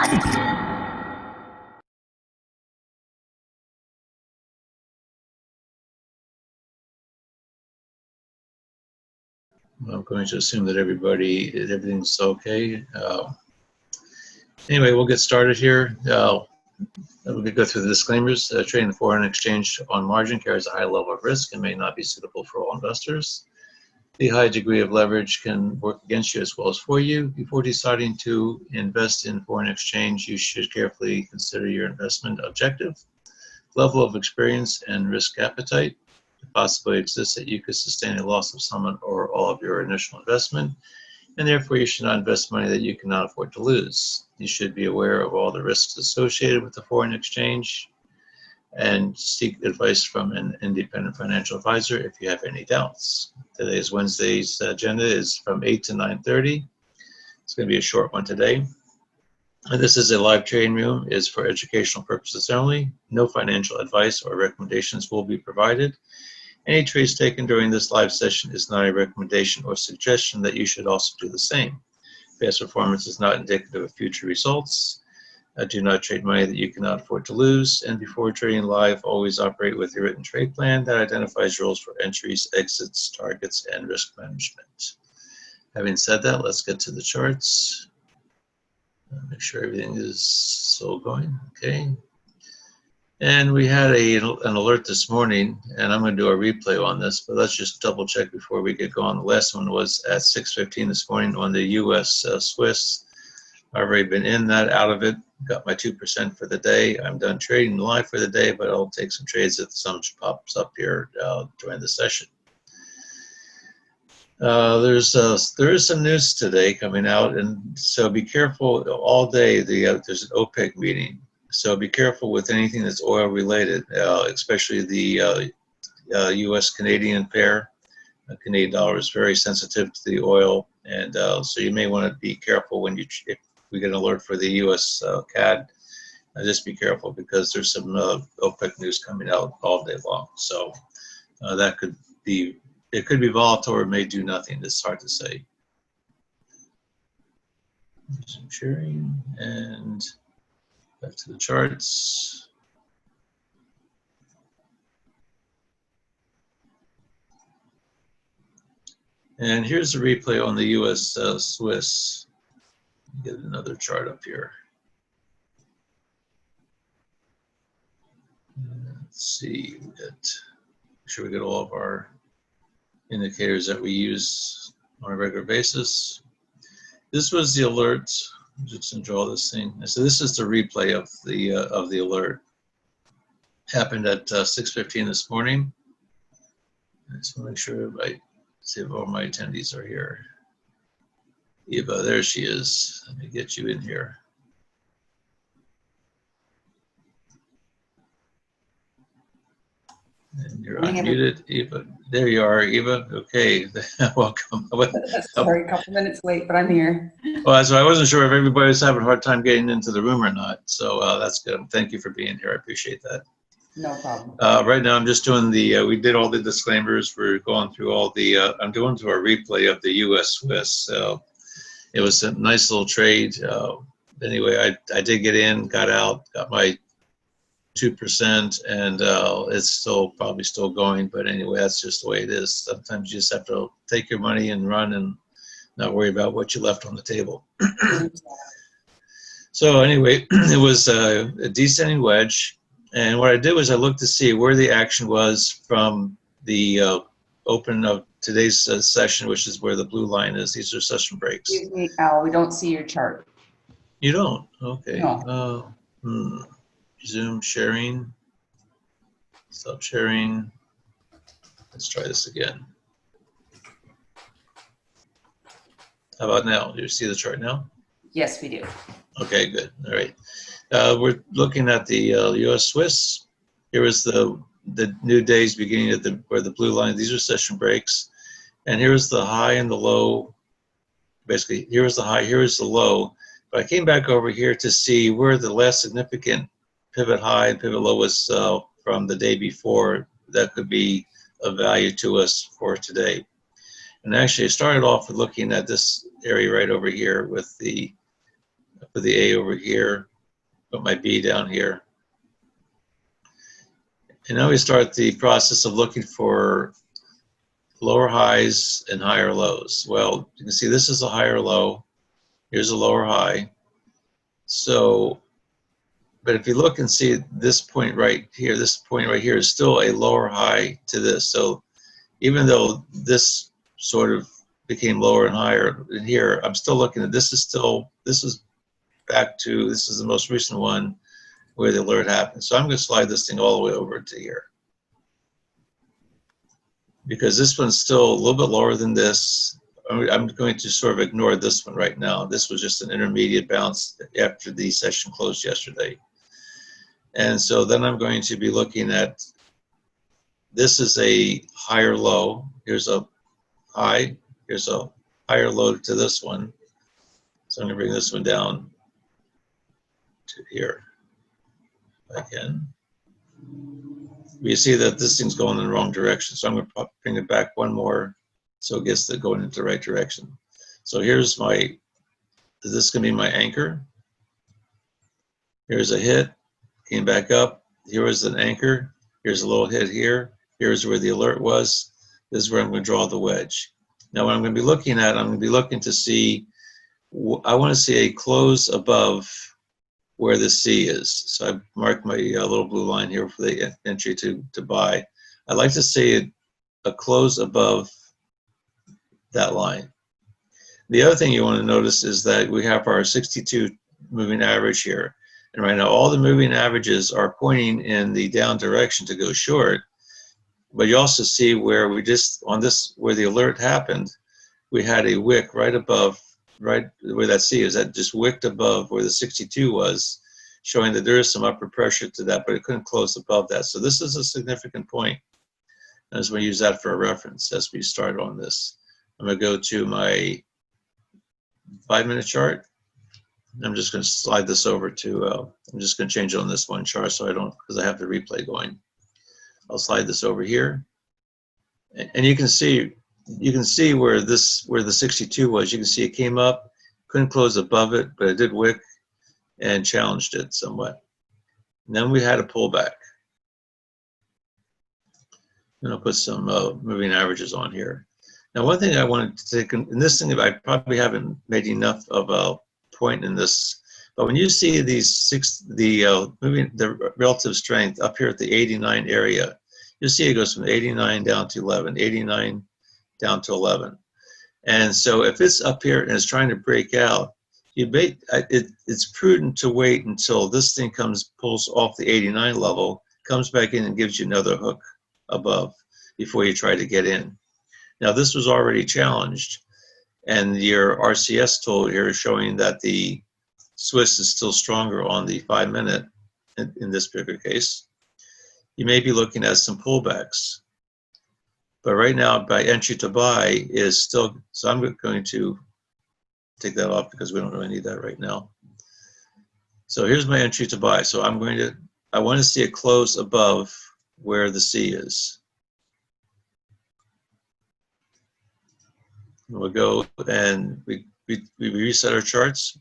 I'm going to assume that everything's okay. Anyway, we'll get started here. We'll go through the disclaimers. Trading foreign exchange on margin carries a high level of risk and may not be suitable for all investors. The high degree of leverage can work against you as well as for you. Before deciding to invest in foreign exchange, you should carefully consider your investment objective, level of experience, and risk appetite. The possibility exists that you could sustain a loss of some or all of your initial investment, and therefore you should not invest money that you cannot afford to lose. You should be aware of all the risks associated with the foreign exchange and seek advice from an independent financial advisor if you have any doubts. Wednesday's agenda is from 8 to 9:30. It's going to be a short one today. And this is a live trading room. It is for educational purposes only. No financial advice or recommendations will be provided. Any trades taken during this live session is not a recommendation or suggestion that you should also do the same. Past performance is not indicative of future results. Do not trade money that you cannot afford to lose. And before trading live, always operate with a written trade plan that identifies rules for entries, exits, targets, and risk management. Having said that, let's get to the charts. Make sure everything is still going. Okay. And we had an alert this morning, and I'm going to do a replay on this, but let's just double check before we get going. The last one was at 6:15 this morning on the US Swiss. I've already been in that, out of it, got my 2% for the day. I'm done trading live for the day, but I'll take some trades if some pops up here during the session. There is some news today coming out, and so be careful all day. There's an OPEC meeting, so be careful with anything that's oil related, especially the U.S.-Canadian pair. The Canadian dollar is very sensitive to the oil, and so you may want to be careful when if we get an alert for the U.S. CAD. Just be careful because there's some OPEC news coming out all day long. So that could be. It could be volatile or it may do nothing. It's hard to say. Some sharing and back to the charts. And here's a replay on the US Swiss. Get another chart up here. Let's see. Make sure we get all of our indicators that we use on a regular basis. This was the alert. Just gonna draw this thing. So this is the replay of the alert. Happened at 6:15 this morning. I just want to make sure see if all my attendees are here. Eva, there she is. Let me get you in here. And you're unmuted, Eva. There you are, Eva. Okay, welcome. Sorry, a couple minutes late, but I'm here. Well, so I wasn't sure if everybody was having a hard time getting into the room or not. So that's good. Thank you for being here. I appreciate that. No problem. Right now, I'm just doing we did all the disclaimers. We're going through all I'm doing to a replay of the U.S. Swiss. So it was a nice little trade. Anyway, I did get in, got out, got my 2%, and it's probably still going, but anyway, that's just the way it is. Sometimes you just have to take your money and run and not worry about what you left on the table. So anyway, it was a descending wedge, and what I did was I looked to see where the action was from the open of today's session, which is where the blue line is. These are session breaks. Excuse me, Al, we don't see your chart. You don't? Okay. No. Zoom sharing, stop sharing. Let's try this again. How about now? Do you see the chart now? Yes, we do. Okay, good. All right. We're looking at the US Swiss. Here is the new days beginning at where the blue line, these are session breaks. And here's the high and the low. Basically, here is the high, here is the low. But I came back over here to see where the last significant pivot high and pivot low was from the day before. That could be of value to us for today. And actually, I started off with looking at this area right over here with the I put the A over here, put my B down here. And now we start the process of looking for lower highs and higher lows. Well, you can see this is a higher low. Here's a lower high. So, but if you look and see this point right here is still a lower high to this. So even though this sort of became lower and higher in here, I'm still looking at this is the most recent one where the alert happened. So I'm going to slide this thing all the way over to here, because this one's still a little bit lower than this. I'm going to sort of ignore this one right now. This was just an intermediate bounce after the session closed yesterday. And so then I'm going to be looking at, this is a higher low. Here's a high. Here's a higher low to this one. So I'm going to bring this one down to here if I can. You see that this thing's going in the wrong direction. So I'm going to bring it back one more so it gets going into the right direction. So here's my, this is going to be my anchor. Here's a hit, came back up. Here was an anchor. Here's a little hit here. Here's where the alert was. This is where I'm going to draw the wedge. Now what I'm going to be looking at, I'm going to be looking to see, I want to see a close above where the C is. So I marked my little blue line here for the entry to buy. I'd like to see a close above that line. The other thing you want to notice is that we have our 62 moving average here. And right now all the moving averages are pointing in the down direction to go short. But you also see where we just, on this, where the alert happened, we had a wick right above, right where that C is, that just wicked above where the 62 was, showing that there is some upward pressure to that, but it couldn't close above that. So this is a significant point. And as we use that for a reference as we start on this. I'm going to go to my 5-minute chart. I'm just going to slide this over to, I'm just going to change it on this one chart so I don't, because I have the replay going. I'll slide this over here. And you can see where this, where the 62 was. You can see it came up, couldn't close above it, but it did wick and challenged it somewhat. And then we had a pullback. And I'll put some moving averages on here. Now, one thing I wanted to take, and this thing I probably haven't made enough of a point in this, but when you see these the relative strength up here at the 89 area, you'll see it goes from 89 down to 11, 89 down to 11. And so if it's up here and it's trying to break out, it's prudent to wait until this thing pulls off the 89 level, comes back in and gives you another hook above before you try to get in. Now this was already challenged, and your RCS tool here is showing that the Swiss is still stronger on the 5-minute in this particular case. You may be looking at some pullbacks, but right now by entry to buy is still, so I'm going to take that off because we don't really need that right now. So here's my entry to buy. So I want to see a close above where the C is. We'll go and we reset our charts.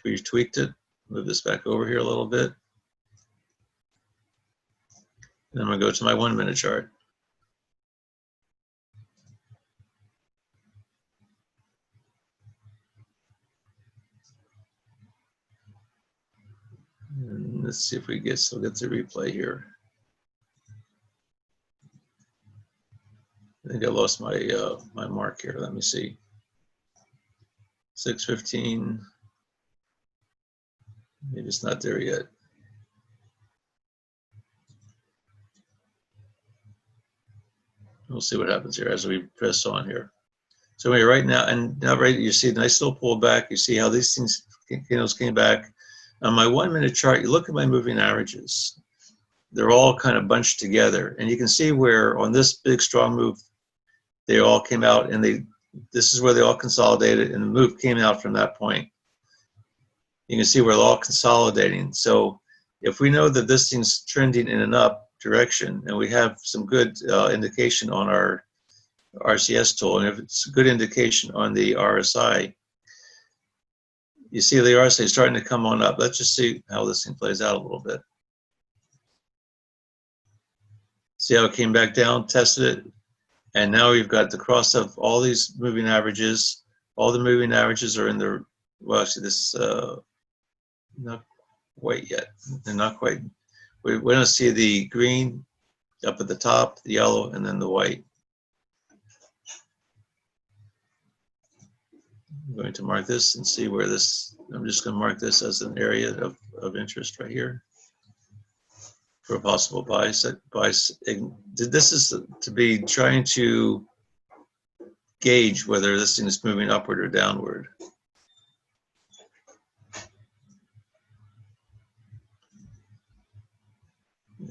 We tweaked it. Move this back over here a little bit. And I'm going to go to my 1-minute chart. And let's see if we still get the replay here. I think I lost my my mark here. Let me see. 6:15. Maybe it's not there yet. We'll see what happens here as we press on here. So anyway, right now, right, you see a nice little pullback. You see how these things, came back. On my 1-minute chart, you look at my moving averages. They're all kind of bunched together, and you can see where on this big strong move, they all came out, and this is where they all consolidated, and the move came out from that point. You can see where they're all consolidating. So if we know that this thing's trending in an up direction, and we have some good indication on our RCS tool, and if it's a good indication on the RSI, you see the RSI starting to come on up. Let's just see how this thing plays out a little bit. See how it came back down, tested it, and now we've got the cross of all these moving averages. All the moving averages are in the, well, actually this, not quite yet. They're not quite. We're going to see the green up at the top, the yellow, and then the white. I'm going to mark this and see where this, I'm just going to mark this as an area of interest right here for a possible buy. This is to be trying to gauge whether this thing is moving upward or downward.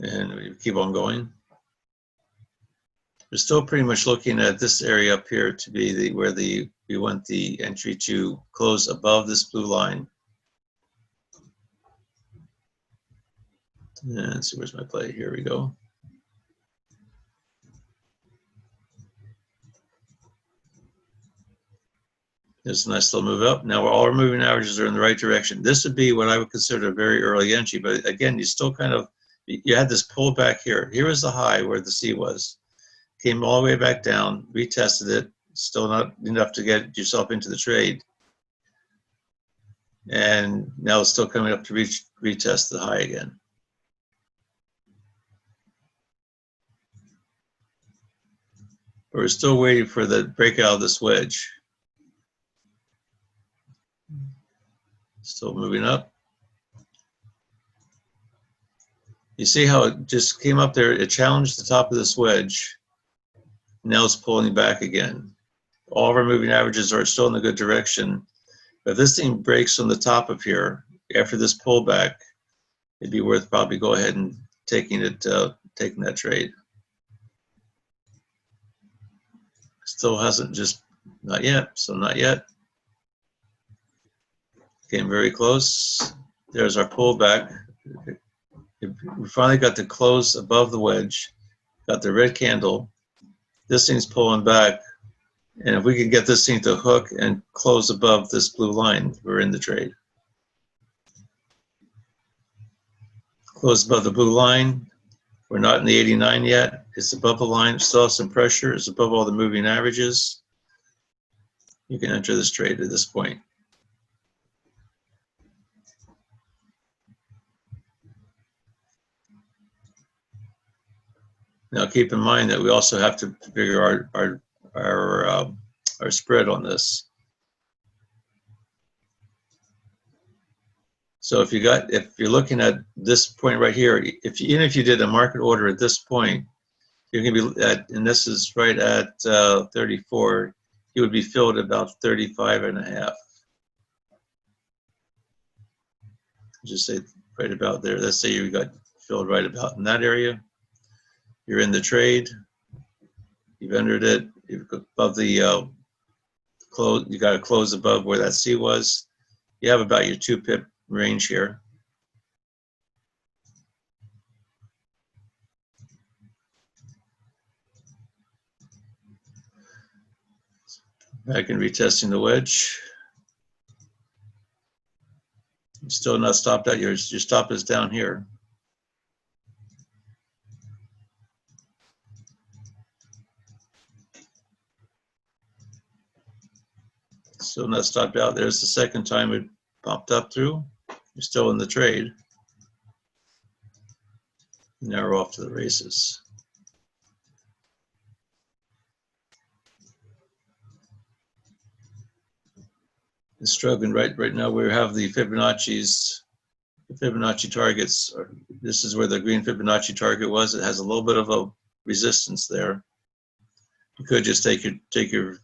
And we keep on going. We're still pretty much looking at this area up here to be where we want the entry to close above this blue line. And let's see, where's my play? Here we go. There's a nice little move up. Now all our moving averages are in the right direction. This would be what I would consider a very early entry, but again, you still kind of, you had this pull back here. Here was the high where the C was. Came all the way back down, retested it, still not enough to get yourself into the trade. And now it's still coming up to retest the high again. But we're still waiting for the breakout of this wedge. Still moving up. You see how it just came up there, it challenged the top of this wedge. Now it's pulling back again. All of our moving averages are still in the good direction. But if this thing breaks on the top of here, after this pullback, it'd be worth probably go ahead and taking that trade. Still hasn't not yet, so not yet. Came very close. There's our pullback. We finally got the close above the wedge, got the red candle. This thing's pulling back, and if we can get this thing to hook and close above this blue line, we're in the trade. Close above the blue line. We're not in the 89 yet. It's above the line. Still has some pressure. It's above all the moving averages. You can enter this trade at this point. Now keep in mind that we also have to figure our spread on this. So if you're looking at this point right here, even if you did a market order at this point, you're going to be at, and this is right at 34, you would be filled about 35.5. Just say right about there. Let's say you got filled right about in that area. You're in the trade. You've entered it. You've above the close. You got to close above where that C was. You have about your 2 pip range here. Back and retesting the wedge. Still not stopped out. Your stop is down here. Still not stopped out. There's the second time it popped up through. You're still in the trade. Now we're off to the races. It's struggling right now. We have the Fibonacci's. The Fibonacci targets. This is where the green Fibonacci target was. It has a little bit of a resistance there. You could just take your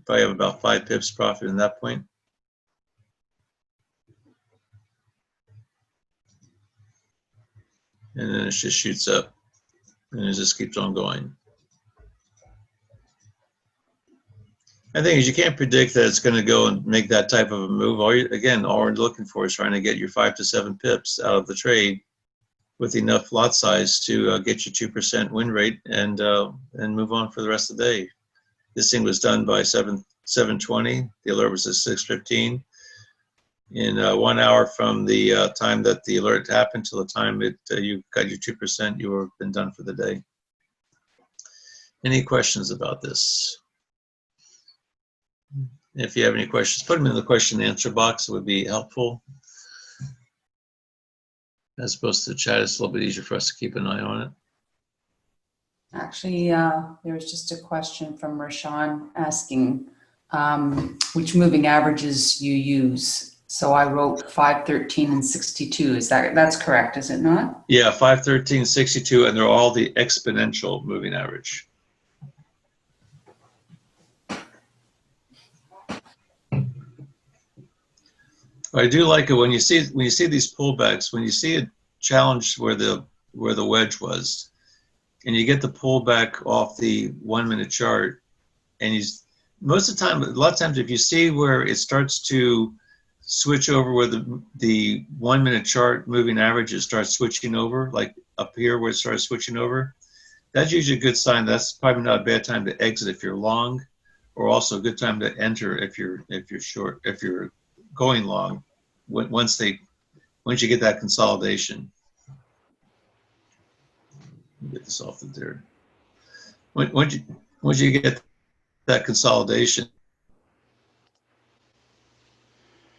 probably have about 5 pips profit in that point. And then it just shoots up and it just keeps on going. I think is you can't predict that it's going to go and make that type of a move. All we're looking for is trying to get your 5 to 7 pips out of the trade with enough lot size to get you 2% win rate and move on for the rest of the day. This thing was done by 7:20. The alert was at 6:15. in 1 hour from the time that the alert happened till the time you got your 2%, you have been done for the day. Any questions about this? If you have any questions, put them in the question and answer box. It would be helpful. As opposed to the chat, it's a little bit easier for us to keep an eye on it. Actually, there was just a question from Rashawn asking which moving averages you use. So I wrote 5, 13, and 62. That's correct, is it not? Yeah, 5, 13, 62, and they're all the exponential moving average. I do like it when you see these pullbacks, when you see a challenge where the wedge was, and you get the pullback off the 1 minute chart, and most of the time, a lot of times, if you see where it starts to switch over, where the 1 minute chart moving averages start switching over, like up here where it starts switching over, that's usually a good sign. That's probably not a bad time to exit if you're long, or also a good time to enter if you're short, if you're going long. Once you get that consolidation. Get this off of there. Once you get that consolidation,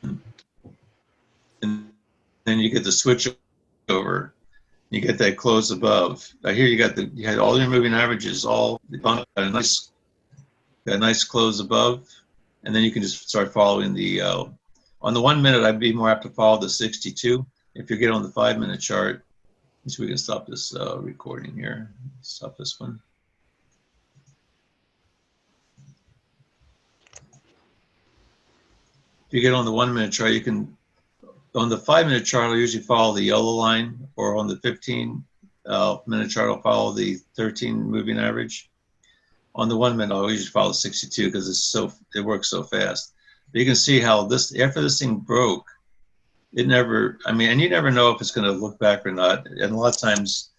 and then you get the switch over, you get that close above. Here you had all your moving averages all got a nice close above, and then you can just start following the on the 1 minute. I'd be more apt to follow the 62. If you get on the 5 minute chart, so we can stop this recording here. Stop this one. If you get on the 1 minute chart, you can, on the 5 minute chart, I'll usually follow the yellow line, or on the 15 minute chart, I'll follow the 13 moving average. On the 1 minute, I'll usually follow 62 because it works so fast. But you can see how after this thing broke, and you never know if it's going to look back or not. And a lot of times,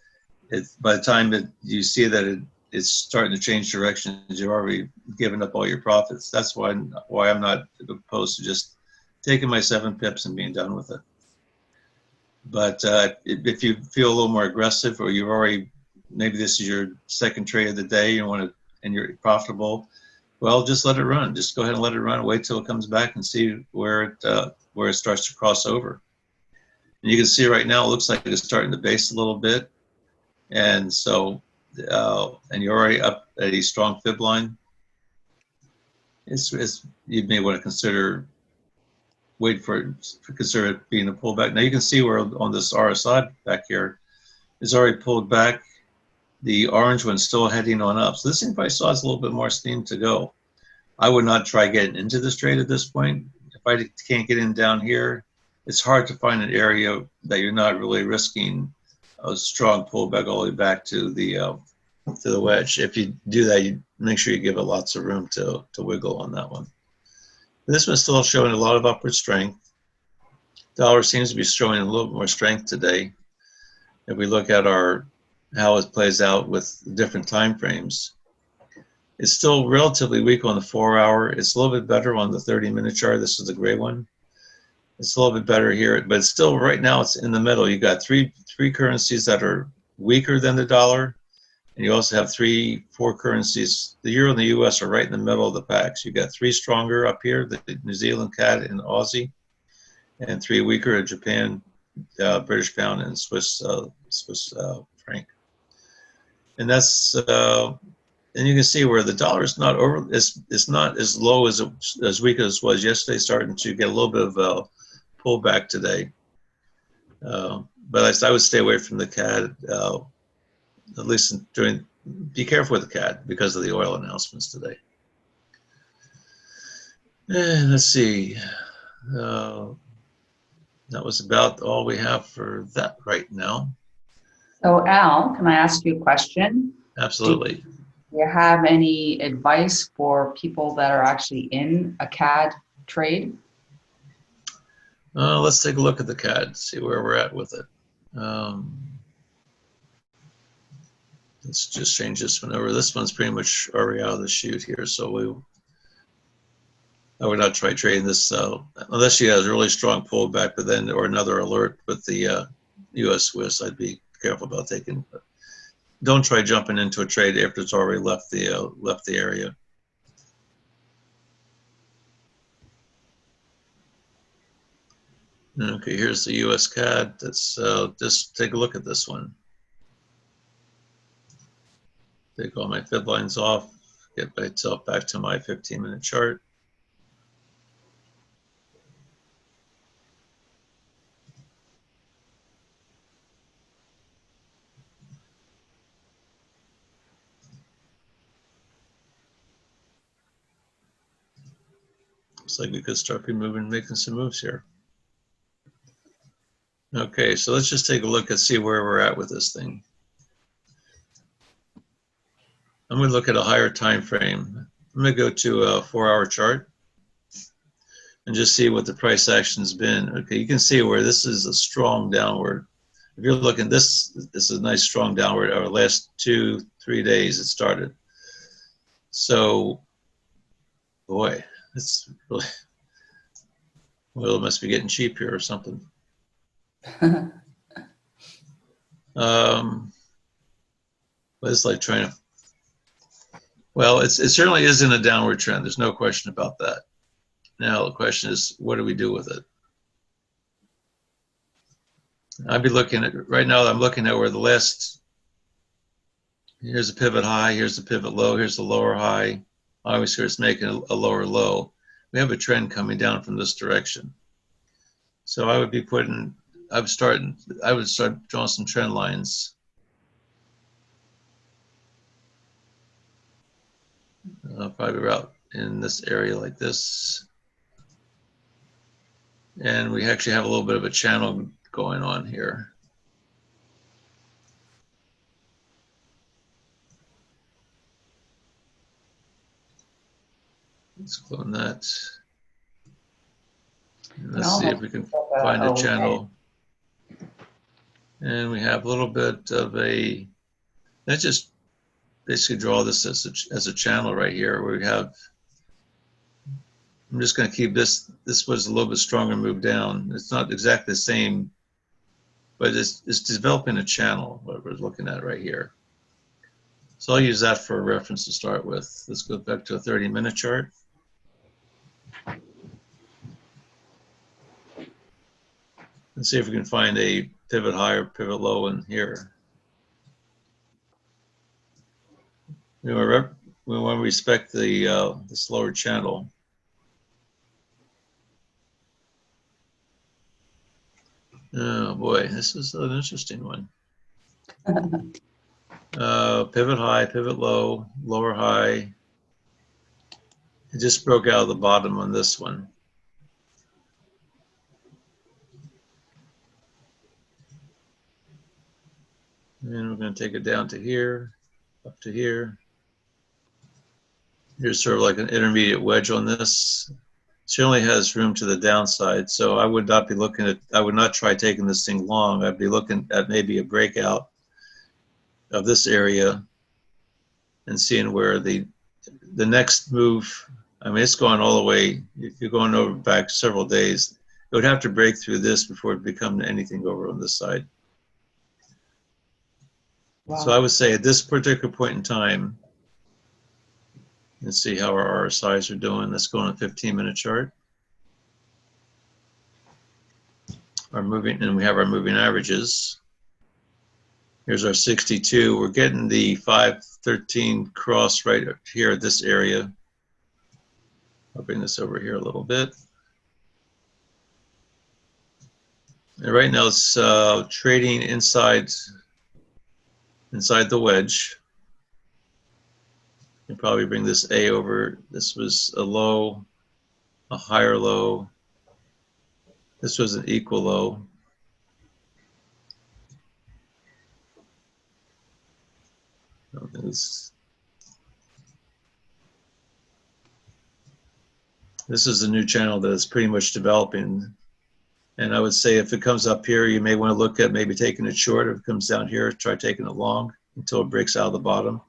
by the time that you see that it's starting to change directions, you've already given up all your profits. That's why I'm not opposed to just taking my 7 pips and being done with it. But if you feel a little more aggressive, or you've already, maybe this is your second trade of the day, and you're profitable, well, just let it run. Just go ahead and let it run. Wait till it comes back and see where it starts to cross over. And you can see right now, it looks like it's starting to base a little bit. And so, and you're already up at a strong fib line. You may want to consider consider it being a pullback. Now you can see where on this RSI back here, it's already pulled back. The orange one's still heading on up. So this thing probably still has a little bit more steam to go. I would not try getting into this trade at this point. If I can't get in down here, it's hard to find an area that you're not really risking a strong pullback all the way back to the wedge. If you do that, you make sure you give it lots of room to wiggle on that one. This one's still showing a lot of upward strength. Dollar seems to be showing a little more strength today. If we look at how it plays out with different time frames, it's still relatively weak on the 4 hour. It's a little bit better on the 30-minute chart. This is the gray one. It's a little bit better here, but it's still, right now, it's in the middle. You got three currencies that are weaker than the dollar, and you also have 4 currencies. The euro and the US are right in the middle of the pack. So you got 3 stronger up here, the New Zealand CAD and Aussie, and 3 weaker, Japan, British pound, and Swiss franc. And that's and you can see where the dollar is not it's not as low as weak as it was yesterday, starting to get a little bit of pullback today. But I would stay away from the CAD, at least be careful with the CAD because of the oil announcements today. And let's see. That was about all we have for that right now. So Al, can I ask you a question? Absolutely. Do you have any advice for people that are actually in a CAD trade? Let's take a look at the CAD, see where we're at with it. Let's just change this one over. This one's pretty much already out of the chute here, so I would not try trading this unless she has a really strong pullback, but then or another alert with the U.S. Swiss. I'd be careful about taking. But don't try jumping into a trade after it's already left the area. Okay, here's the U.S. CAD. Let's just take a look at this one. Take all my fib lines off. Get myself back to my 15-minute chart. Looks like we could start moving, making some moves here. Okay, so let's just take a look and see where we're at with this thing. I'm going to look at a higher time frame. I'm going to go to a 4-hour chart and just see what the price action's been. Okay, you can see where this is a strong downward. If you're looking, this is a nice strong downward. Over the last 2-3 days, it started. So, boy, it's really, well, it must be getting cheap here or something. But it's like trying to, well, it certainly isn't a downward trend. There's no question about that. Now the question is, what do we do with it? I'd be looking at, right now I'm looking at where the last, here's a pivot high, here's the pivot low, here's the lower high. Obviously it's making a lower low. We have a trend coming down from this direction. So I would be putting, I would start drawing some trend lines. Probably out in this area like this. And we actually have a little bit of a channel going on here. Let's clone that. And let's see if we can find a channel. And we have a little bit of a, let's just basically draw this as a channel right here where we have, I'm just going to keep this was a little bit stronger move down. It's not exactly the same, but it's developing a channel, what we're looking at right here. So I'll use that for a reference to start with. Let's go back to a 30-minute chart. And see if we can find a pivot high or pivot low in here. We want to respect the slower channel. Oh boy, this is an interesting one. Pivot high, pivot low, lower high. It just broke out of the bottom on this one. And we're going to take it down to here, up to here. Here's sort of like an intermediate wedge on this. Certainly has room to the downside, so I would not be looking at, I would not try taking this thing long. I'd be looking at maybe a breakout of this area and seeing where the next move, I mean, it's going all the way, if you're going over back several days, it would have to break through this before it becomes anything over on this side. Wow. So I would say at this particular point in time, let's see how our RSIs are doing. Let's go on a 15-minute chart. Our moving, and we have our moving averages. Here's our 62. We're getting the 513 cross right up here at this area. I'll bring this over here a little bit. And right now it's trading inside the wedge. You can probably bring this A over. This was a low, a higher low. This was an equal low. I don't think this is a new channel that is pretty much developing. And I would say if it comes up here, you may want to look at maybe taking it short. If it comes down here, try taking it long until it breaks out of the bottom.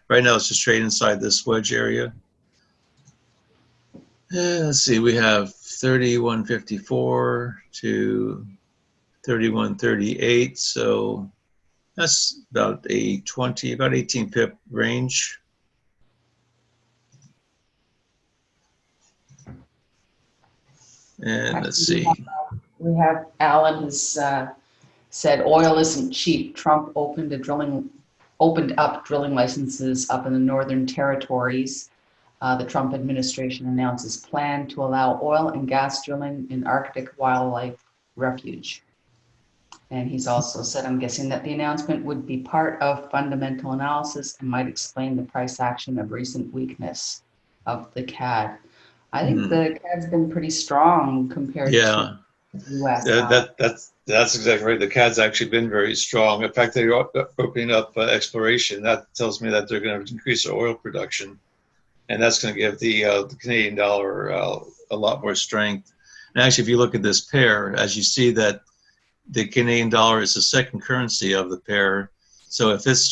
Right now, it's just trading inside this wedge area. Let's see, we have 31.54 to 31.38, so that's about a 20, about 18 pip range. And let's see. We have Alan has said oil isn't cheap. Trump opened up drilling licenses up in the Northern Territories. The Trump administration announces plan to allow oil and gas drilling in Arctic Wildlife Refuge. And he's also said, I'm guessing that the announcement would be part of fundamental analysis and might explain the price action of recent weakness of the CAD. I think the CAD's been pretty strong compared to the US. That's exactly right. The CAD's actually been very strong. In fact, they're opening up exploration. That tells me that they're going to increase their oil production. And that's going to give the Canadian dollar a lot more strength. And actually, if you look at this pair, as you see that the Canadian dollar is the second currency of the pair. So if it's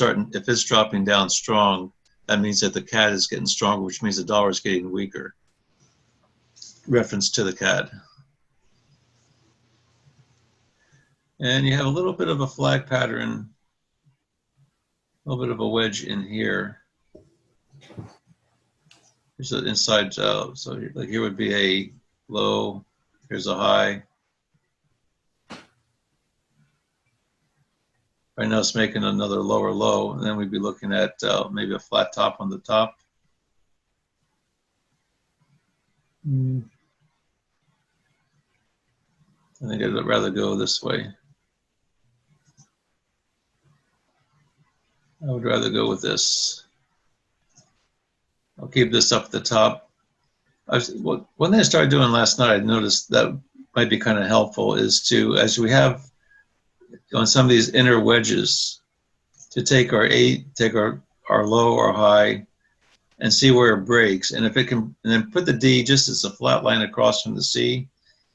dropping down strong, that means that the CAD is getting stronger, which means the dollar is getting weaker. Reference to the CAD. And you have a little bit of a flag pattern, a little bit of a wedge in here. Here's an inside, so like here would be a low, here's a high. Right now it's making another lower low, and then we'd be looking at maybe a flat top on the top. I think I'd rather go this way. I would rather go with this. I'll keep this up at the top. One thing I started doing last night, I noticed that might be kind of helpful is to, as we have on some of these inner wedges, to take our low or high and see where it breaks. And if it can, and then put the D just as a flat line across from the C.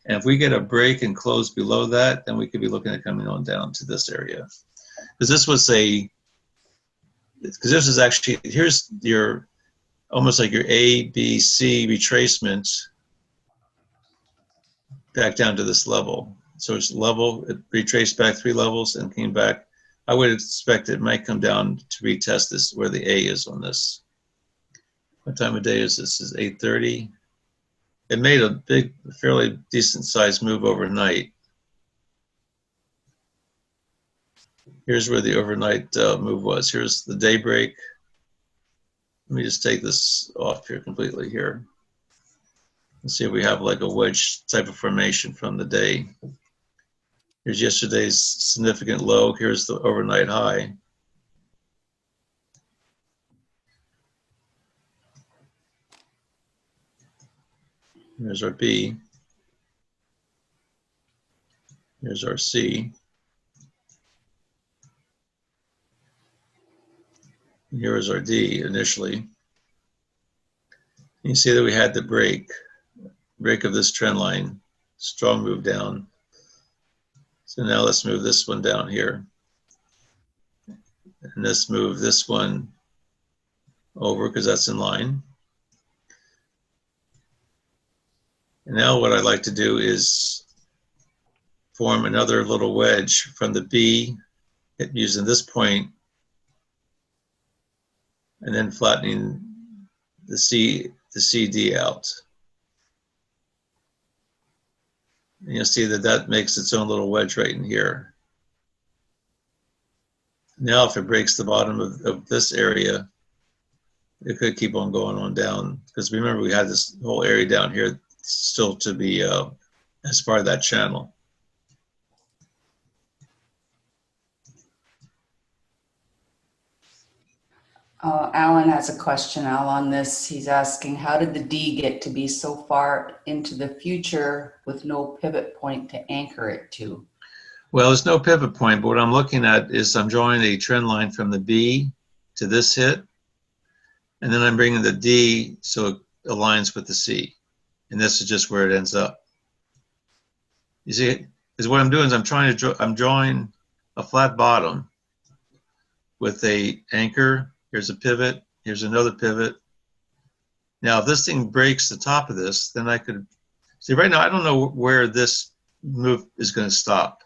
And if we get a break and close below that, then we could be looking at coming on down to this area. Because this is actually, here's your, almost like your A, B, C retracement back down to this level. So it's level, it retraced back 3 levels and came back. I would expect it might come down to retest this, where the A is on this. What time of day is this? Is 8:30. It made a big, fairly decent sized move overnight. Here's where the overnight move was. Here's the daybreak. Let me just take this off here completely here. Let's see if we have like a wedge type of formation from the day. Here's yesterday's significant low. Here's the overnight high. Here's our B. Here's our C. Here is our D initially. You see that we had the break of this trend line, strong move down. So now let's move this one down here. And let's move this one over because that's in line. And now what I'd like to do is form another little wedge from the B using this point, and then flattening the CD out. And you'll see that makes its own little wedge right in here. Now if it breaks the bottom of this area, it could keep on going on down, because remember we had this whole area down here still to be as part of that channel. Alan has a question, Al, on this. He's asking, how did the D get to be so far into the future with no pivot point to anchor it to? Well, there's no pivot point, but what I'm looking at is I'm drawing a trend line from the B to this hit, and then I'm bringing the D so it aligns with the C. And this is just where it ends up. You see, because what I'm doing is I'm drawing a flat bottom with a anchor. Here's a pivot. Here's another pivot. Now, if this thing breaks the top of this, then I could see right now, I don't know where this move is going to stop.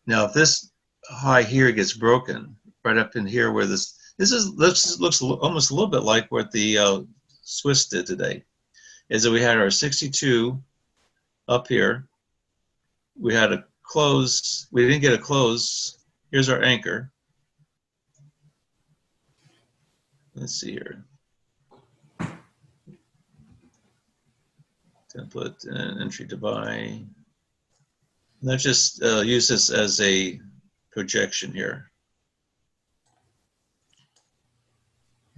Now, if this high here gets broken, right up in here where this looks almost a little bit like what the Swiss did today, is that we had our 62 up here. We had a close. We didn't get a close. Here's our anchor. Let's see here. Template and entry to buy. Let's just use this as a projection here.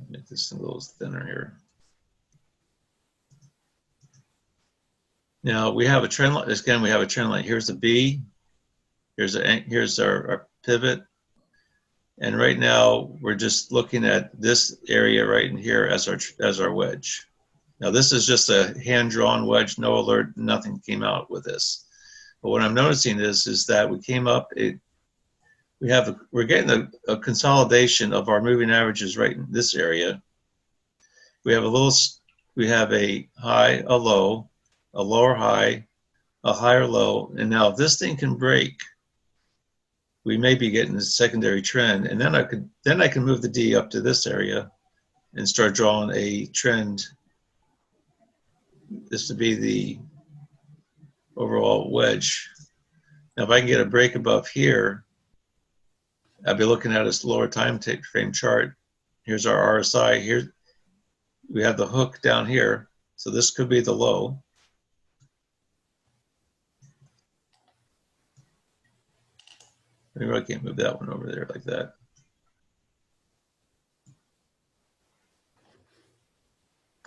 Make this a little thinner here. Now we have a trend line. Again, we have a trend line. Here's the B. Here's our pivot. And right now we're just looking at this area right in here as our wedge. Now this is just a hand-drawn wedge, no alert, nothing came out with this. But what I'm noticing is that we came up. We're getting a consolidation of our moving averages right in this area. We have a high, a low, a lower high, a higher low, and now if this thing can break, we may be getting a secondary trend, and then I can move the D up to this area and start drawing a trend. This would be the overall wedge. Now, if I can get a break above here, I'll be looking at this lower time frame chart. Here's our RSI. Here we have the hook down here, so this could be the low. Maybe I can't move that one over there like that.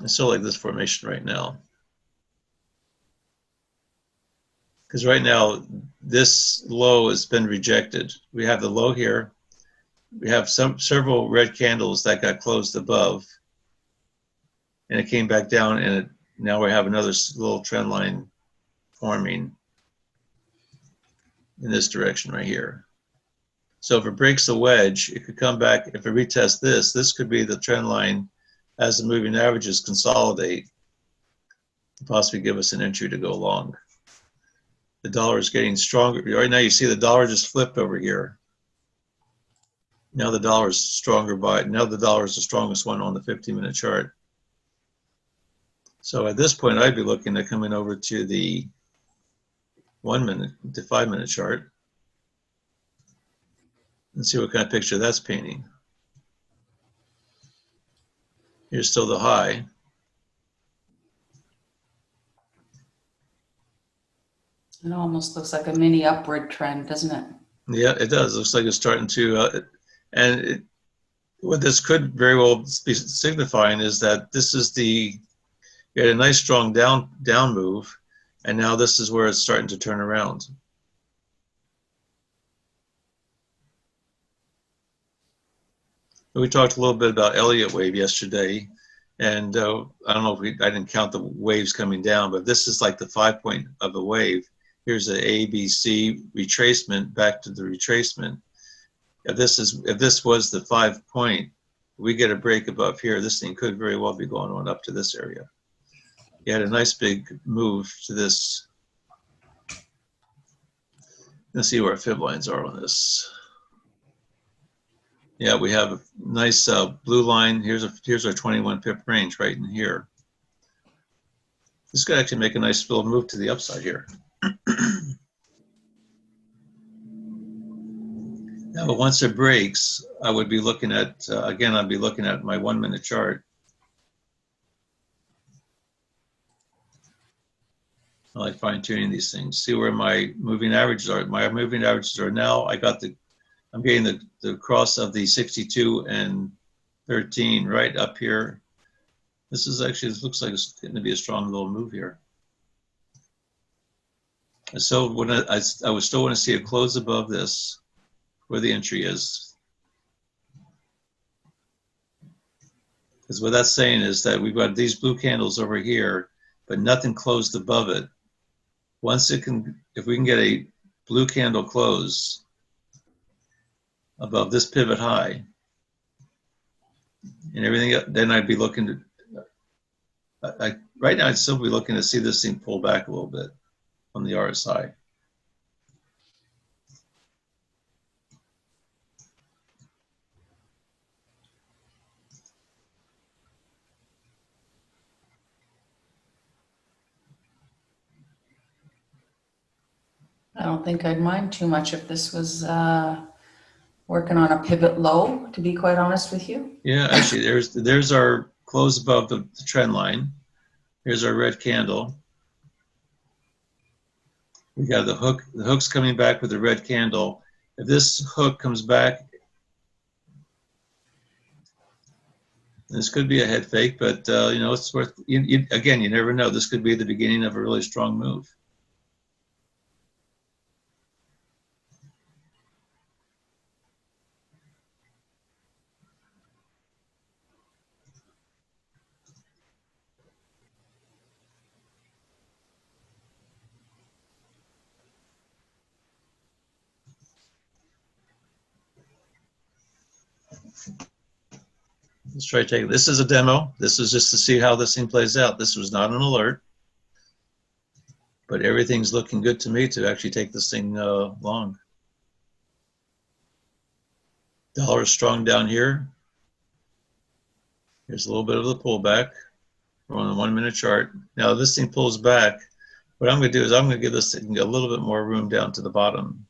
I still like this formation right now. Because right now, this low has been rejected. We have the low here. We have several red candles that got closed above. And it came back down, and now we have another little trend line forming in this direction right here. So if it breaks the wedge, it could come back. If it retests this could be the trend line as the moving averages consolidate, and possibly give us an entry to go long. The dollar is getting stronger. Right now you see the dollar just flipped over here. Now the dollar is stronger now the dollar is the strongest one on the 15-minute chart. So at this point, I'd be looking at coming over to the 1 minute to 5-minute chart and see what kind of picture that's painting. Here's still the high. It almost looks like a mini upward trend, doesn't it? Yeah, it does. It looks like it's starting to, what this could very well be signifying is that this is we had a nice strong down move, and now this is where it's starting to turn around. We talked a little bit about Elliott wave yesterday, and I don't know if I didn't count the waves coming down, but this is like the 5 point of the wave. Here's the A, B, C retracement back to the retracement. If this was the 5 point, we get a break above here. This thing could very well be going on up to this area. You had a nice big move to this. Let's see where our fib lines are on this. Yeah, we have a nice blue line. Here's our 21 pip range right in here. This could actually make a nice little move to the upside here. Now, but once it breaks, I would be looking at, again, I'd be looking at my 1 minute chart. I like fine tuning these things. See where my moving averages are. My moving averages are now, I'm getting the cross of the 62 and 13 right up here. This looks like it's going to be a strong little move here. And so I would still want to see a close above this, where the entry is. Because what that's saying is that we've got these blue candles over here, but nothing closed above it. If we can get a blue candle close above this pivot high and everything, then I'd be looking right now I'd still be looking to see this thing pull back a little bit on the RSI. I don't think I'd mind too much if this was working on a pivot low, to be quite honest with you. Yeah, actually, there's our close above the trend line. Here's our red candle. We got the hook. The hook's coming back with the red candle. If this hook comes back, this could be a head fake, but you know, it's worth. Again, you never know. This could be the beginning of a really strong move. Let's try taking. This is a demo. This is just to see how this thing plays out. This was not an alert, but everything's looking good to me to actually take this thing long. Dollar is strong down here. Here's a little bit of the pullback. We're on the 1 minute chart. Now, if this thing pulls back, what I'm going to do is I'm going to give this thing a little bit more room down to the bottom.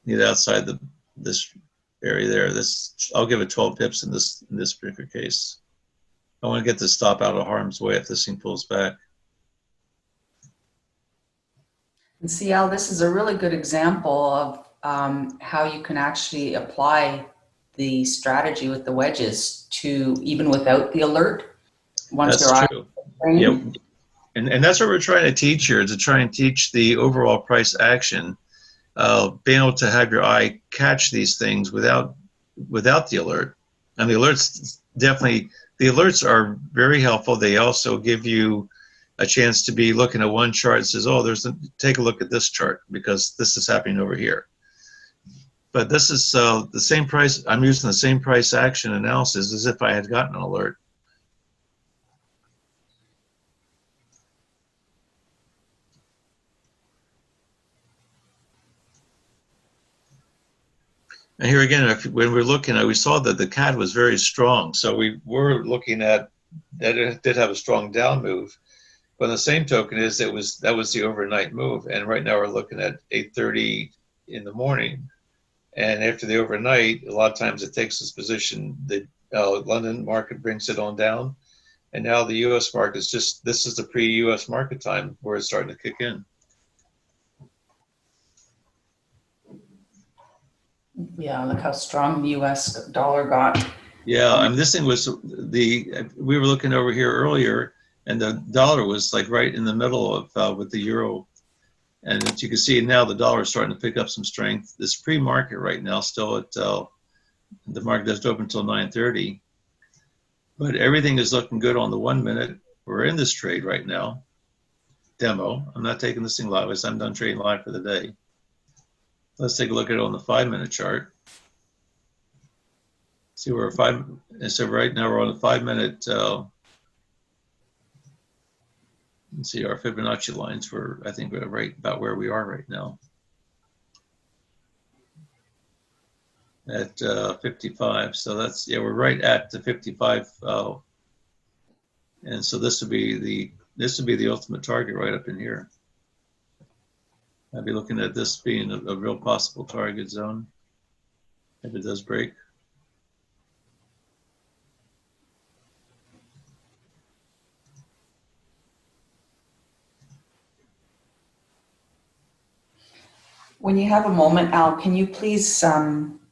Need outside this area there. I'll give it 12 pips in this particular case. I want to get this stop out of harm's way if this thing pulls back. And see, Al, this is a really good example of how you can actually apply the strategy with the wedges to even without the alert. Once That's true. Yeah, and that's what we're trying to teach here, to try and teach the overall price action, being able to have your eye catch these things without the alert. And the alerts are very helpful. They also give you a chance to be looking at one chart and says, oh, take a look at this chart because this is happening over here. But this is the same price. I'm using the same price action analysis as if I had gotten an alert. And here again, when we're looking at, we saw that the CAD was very strong. So we were looking at that it did have a strong down move. But the same token is that was the overnight move. And right now we're looking at 8:30 in the morning. And after the overnight, a lot of times it takes this position. The London market brings it on down. And now the U.S. market is this is the pre-U.S. market time where it's starting to kick in. Yeah, look how strong the U.S. dollar got. Yeah, I mean, this thing was we were looking over here earlier, and the dollar was like right in the middle of with the euro. And as you can see now, the dollar is starting to pick up some strength. This pre-market right now still at the market doesn't open until 9:30, but everything is looking good on the 1 minute. We're in this trade right now. Demo. I'm not taking this thing live. I'm done trading live for the day. Let's take a look at it on the 5 minute chart. See where so right now we're on the 5 minute. Let's see, our Fibonacci lines I think we're right about where we are right now. At 55. So we're right at the 55. And so this would be the ultimate target right up in here. I'd be looking at this being a real possible target zone if it does break. When you have a moment, Al, can you please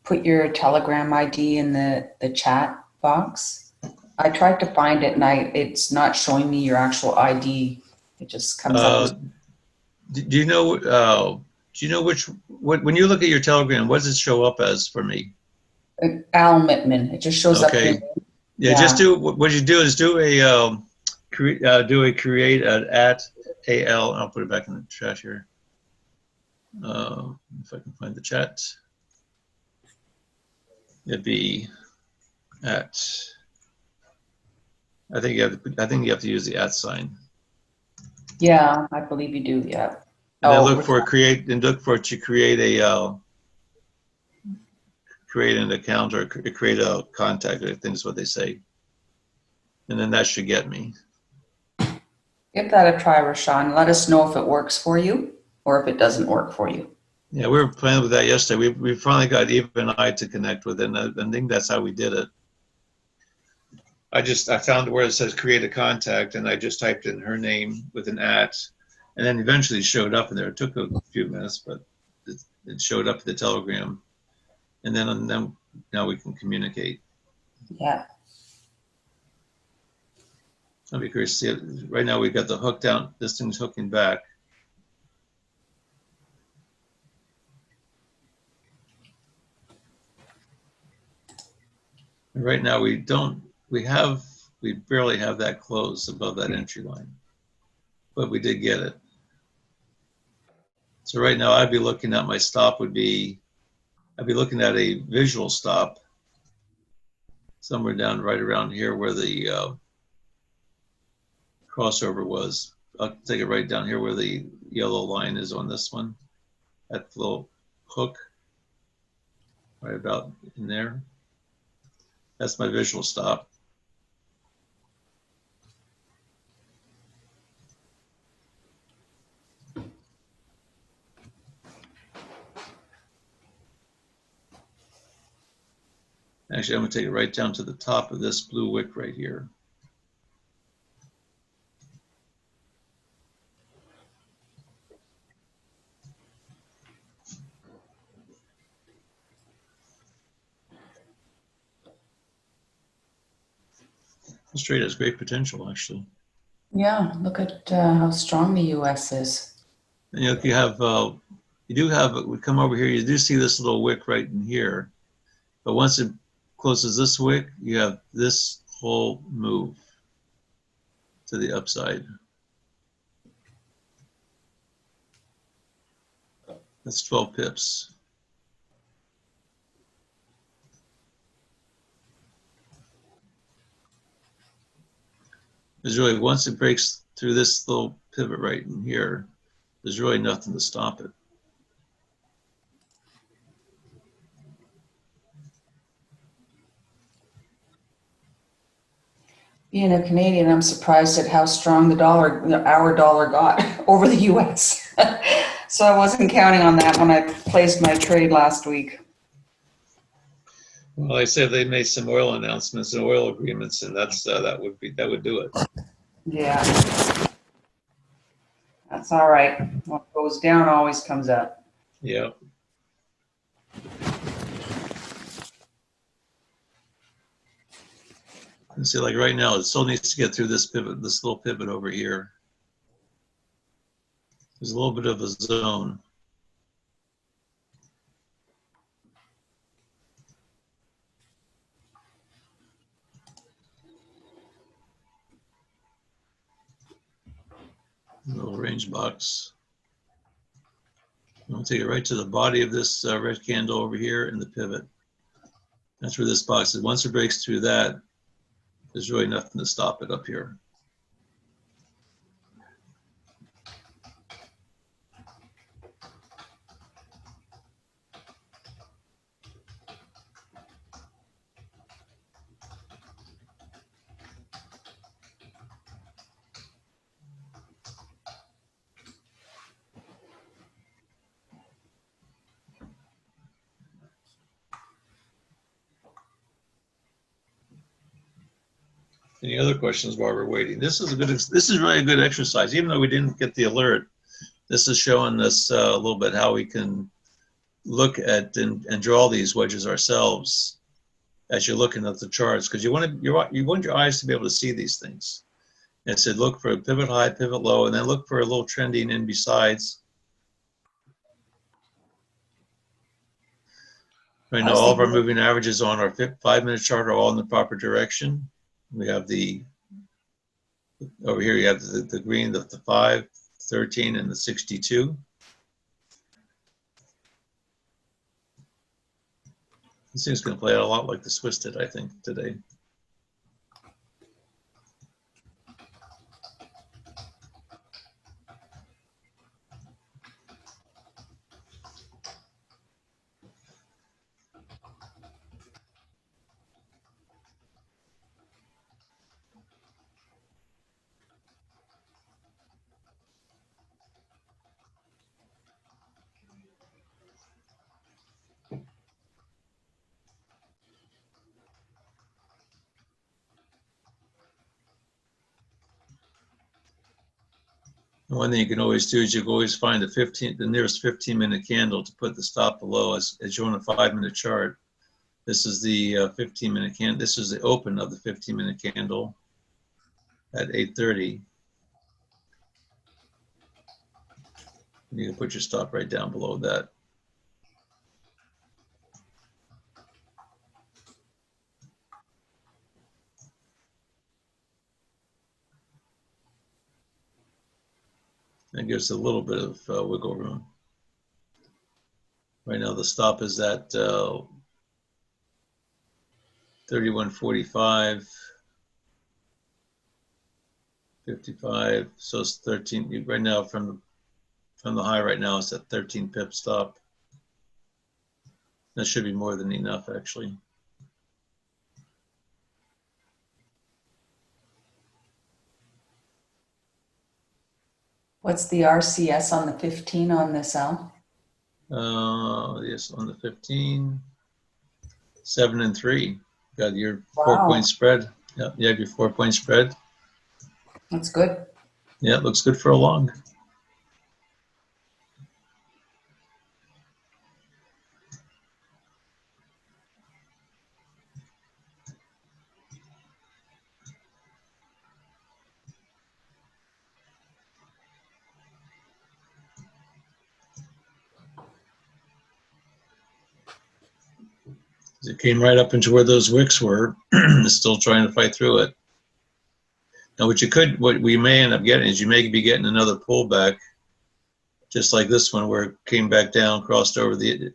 put your Telegram ID in the chat box? I tried to find it and it's not showing me your actual ID. It just comes up as... Do you know when you look at your Telegram, what does it show up as for me? Al Mittman. It just shows up here. Yeah, just what you do is do a create at AL. I'll put it back in the chat here. If I can find the chat. It'd be at I think you have to use the @ sign. Yeah, I believe you do. Yeah. And then Oh, look for it to create create an account or create a contact. I think is what they say. And then that should get me. give that a try, Rashawn. Let us know if it works for you or if it doesn't work for you. Yeah, we were playing with that yesterday. We finally got Eva and I to connect with it, and I think that's how we did it. I found where it says create a contact, and I just typed in her name with an @ and then eventually it showed up in there. It took a few minutes, but it showed up in the Telegram, and then now we can communicate. Yeah. I'll be curious to see it. Right now we've got the hook down. This thing's hooking back. And right now we barely have that close above that entry line, but we did get it. So right now I'd be looking at my stop I'd be looking at a visual stop somewhere down right around here where the crossover was. I'll take it right down here where the yellow line is on this one. That little hook right about in there. That's my visual stop. Actually, I'm going to take it right down to the top of this blue wick right here. This trade has great potential, actually. Yeah, look at how strong the U.S. is. And if you have, we come over here, you do see this little wick right in here. But once it closes this wick, you have this whole move to the upside. That's 12 pips. There's really, once it breaks through this little pivot right in here, there's really nothing to stop it. Being a Canadian, I'm surprised at how strong our dollar got over the U.S. So I wasn't counting on that when I placed my trade last week. Well, I said they made some oil announcements and oil agreements, and that would do it. Yeah, that's all right. What goes down always comes up. Yeah. And see, like right now, it still needs to get through this pivot, this little pivot over here. There's a little bit of a zone. A little range box. I'm going to take it right to the body of this red candle over here in the pivot. That's where this box is. Once it breaks through that, there's really nothing to stop it up here. Any other questions while we're waiting? This is really a good exercise, even though we didn't get the alert. This is showing us a little bit how we can look at and draw these wedges ourselves as you're looking at the charts, because you want your eyes to be able to see these things. And it said look for a pivot high, pivot low, and then look for a little trending in besides. Right now, all of our moving averages on our 5-minute chart are all in the proper direction. We have over here you have the green, the 5, 13, and the 62. This thing's going to play out a lot like the Swiss did, I think, today. One thing you can always do is you can always find the nearest 15-minute candle to put the stop below as you're on a 5-minute chart. This is the 15-minute candle. This is the open of the 15-minute candle at 8:30. You can put your stop right down below that. That gives a little bit of wiggle room. Right now the stop is at 31.45, 55. So it's 13 right now from the high. Right now it's at 13 pip stop. That should be more than enough, actually. What's the RCS on the 15 on this, Al? Yes, on the 15, 7 and 3. Got your Wow. 4-point spread. Yeah, you have your 4-point spread. That's good. Yeah, it looks good for a long. It came right up into where those wicks were. It's still trying to fight through it. Now, what we may end up getting is you may be getting another pullback, just like this one, where it came back down, crossed over the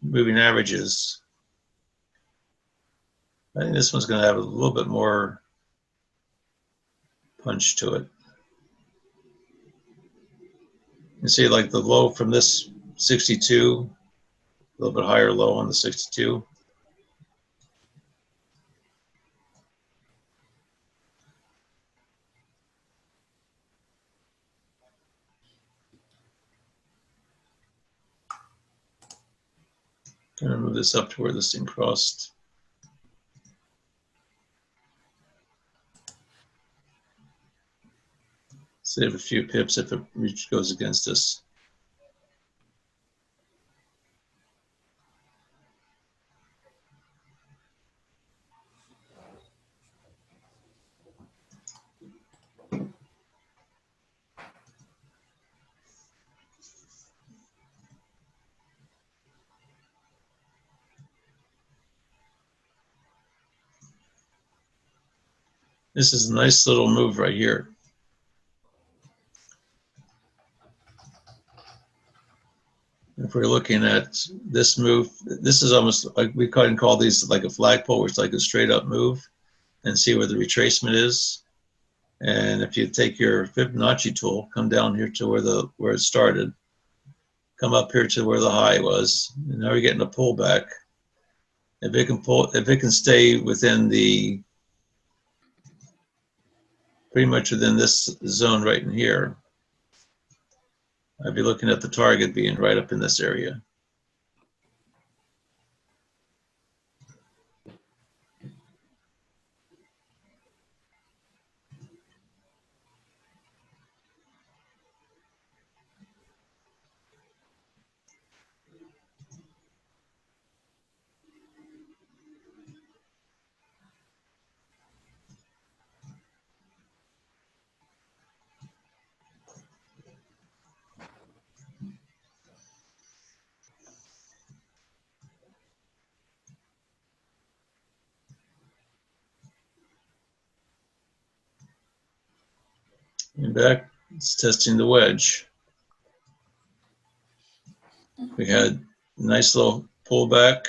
moving averages. I think this one's going to have a little bit more punch to it. You see, like the low from this 62, a little bit higher low on the 62. I'm going to move this up to where this thing crossed. Save a few pips if it goes against us. This is a nice little move right here. If we're looking at this move, this is almost like we can call these like a flagpole, where it's like a straight up move, and see where the retracement is. And if you take your Fibonacci tool, come down here to where it started, come up here to where the high was, and now we're getting a pullback. If it can stay within pretty much within this zone right in here, I'd be looking at the target being right up in this area. And back, it's testing the wedge. We had a nice little pullback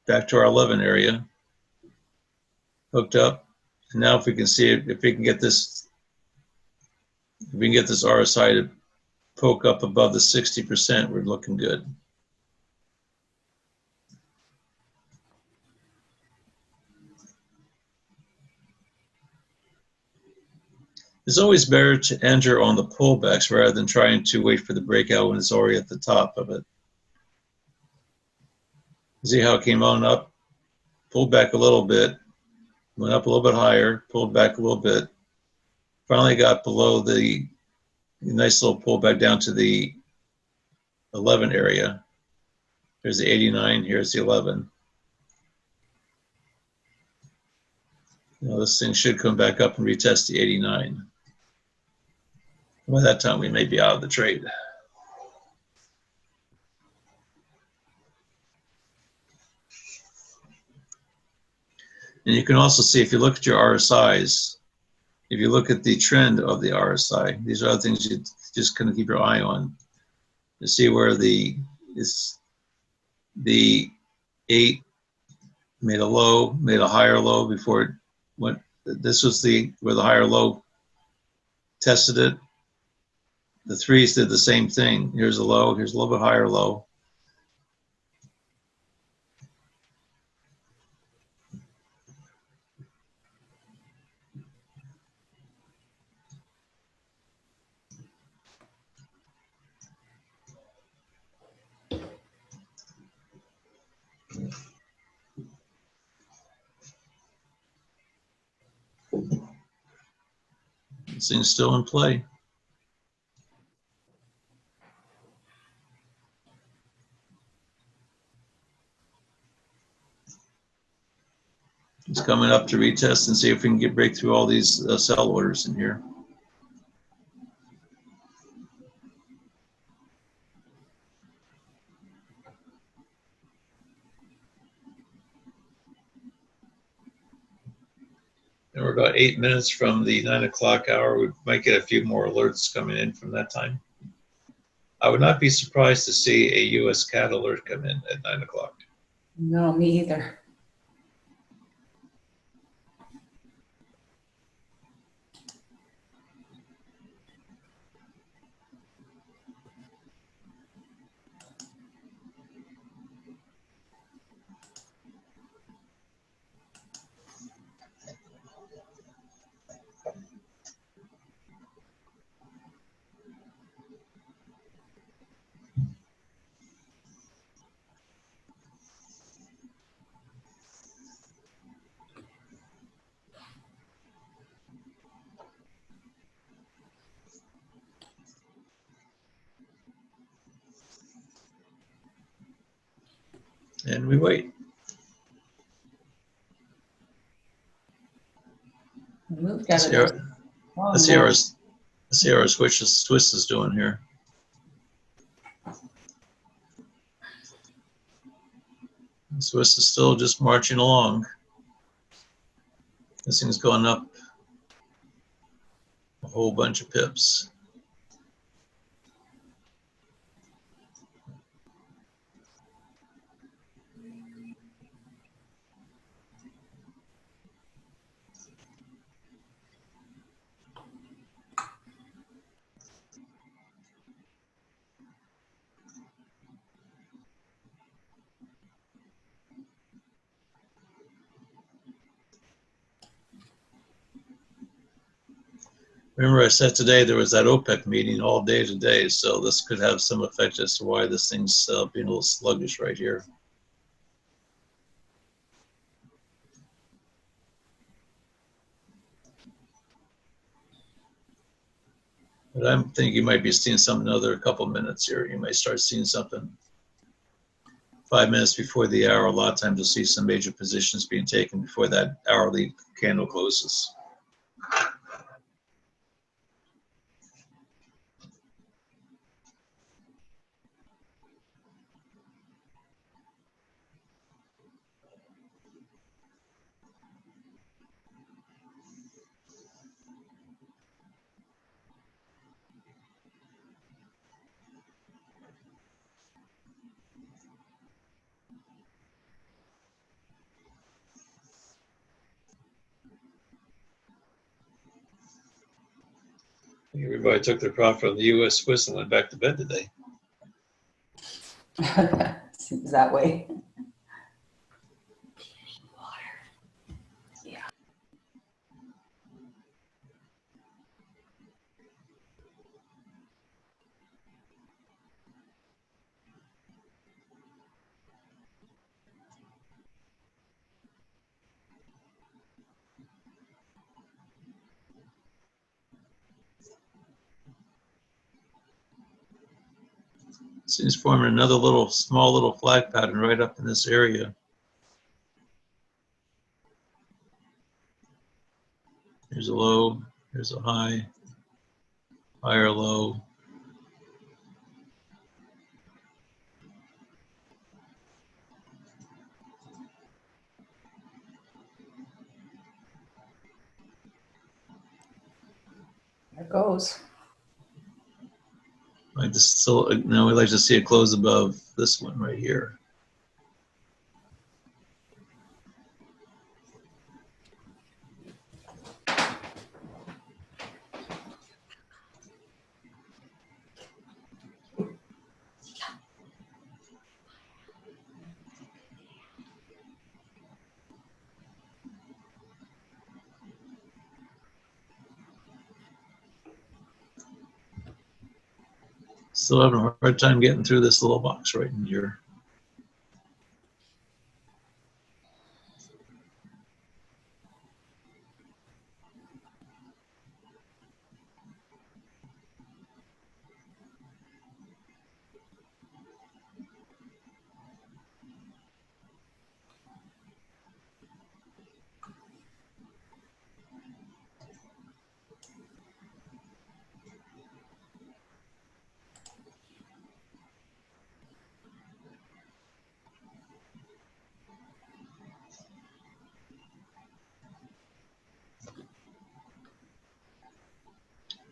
back to our 11 area, hooked up. And now if we can see it, if we can get this RSI to poke up above the 60%, we're looking good. It's always better to enter on the pullbacks rather than trying to wait for the breakout when it's already at the top of it. See how it came on up, pulled back a little bit, went up a little bit higher, pulled back a little bit, finally got below the nice little pullback down to the 11 area. Here's the 89, here's the 11. Now this thing should come back up and retest the 89. By that time, we may be out of the trade. And you can also see, if you look at your RSIs, if you look at the trend of the RSI, these are other things you just kind of keep your eye on. You see where the 8 made a low, made a higher low before it went. This was where the higher low tested it. The 3s did the same thing. Here's a low, here's a little bit higher low. This thing's still in play. It's coming up to retest and see if we can break through all these sell orders in here. And we're about 8 minutes from the 9 o'clock hour. We might get a few more alerts coming in from that time. I would not be surprised to see a U.S. CAT alert come in at 9 o'clock. No, me either. And we wait. Moved out Let's of see this. our Swiss is doing here. The Swiss is still just marching along. This thing's going up a whole bunch of pips. Remember, I said today there was that OPEC meeting all day today, so this could have some effect as to why this thing's being a little sluggish right here. But I'm thinking you might be seeing something another couple minutes here. You might start seeing something 5 minutes before the hour. A lot of times you'll see some major positions being taken before that hourly candle closes. Everybody took their profit from the U.S. Swiss and went back to bed today. Seems that way. Yeah. Seems forming another small little flag pattern right up in this area. Here's a low, here's a high, higher low. There it goes. I just still, no, we'd like to see it close above this one right here. Still having a hard time getting through this little box right in here.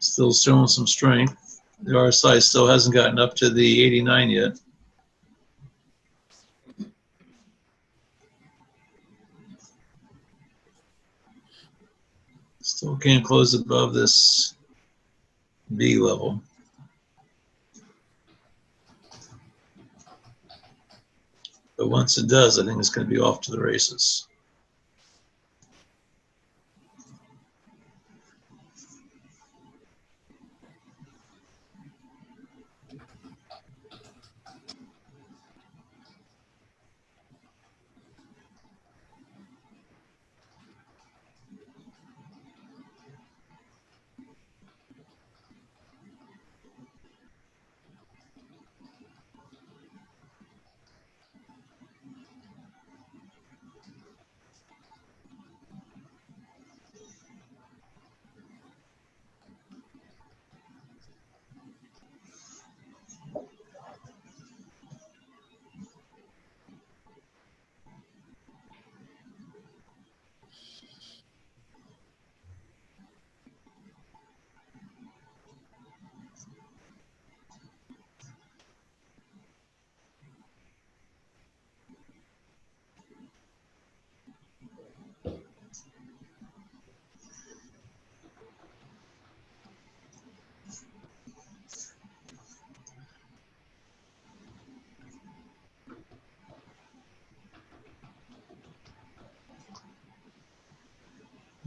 Still showing some strength. The RSI still hasn't gotten up to the 89 yet. Still can't close above this B level. But once it does, I think it's going to be off to the races.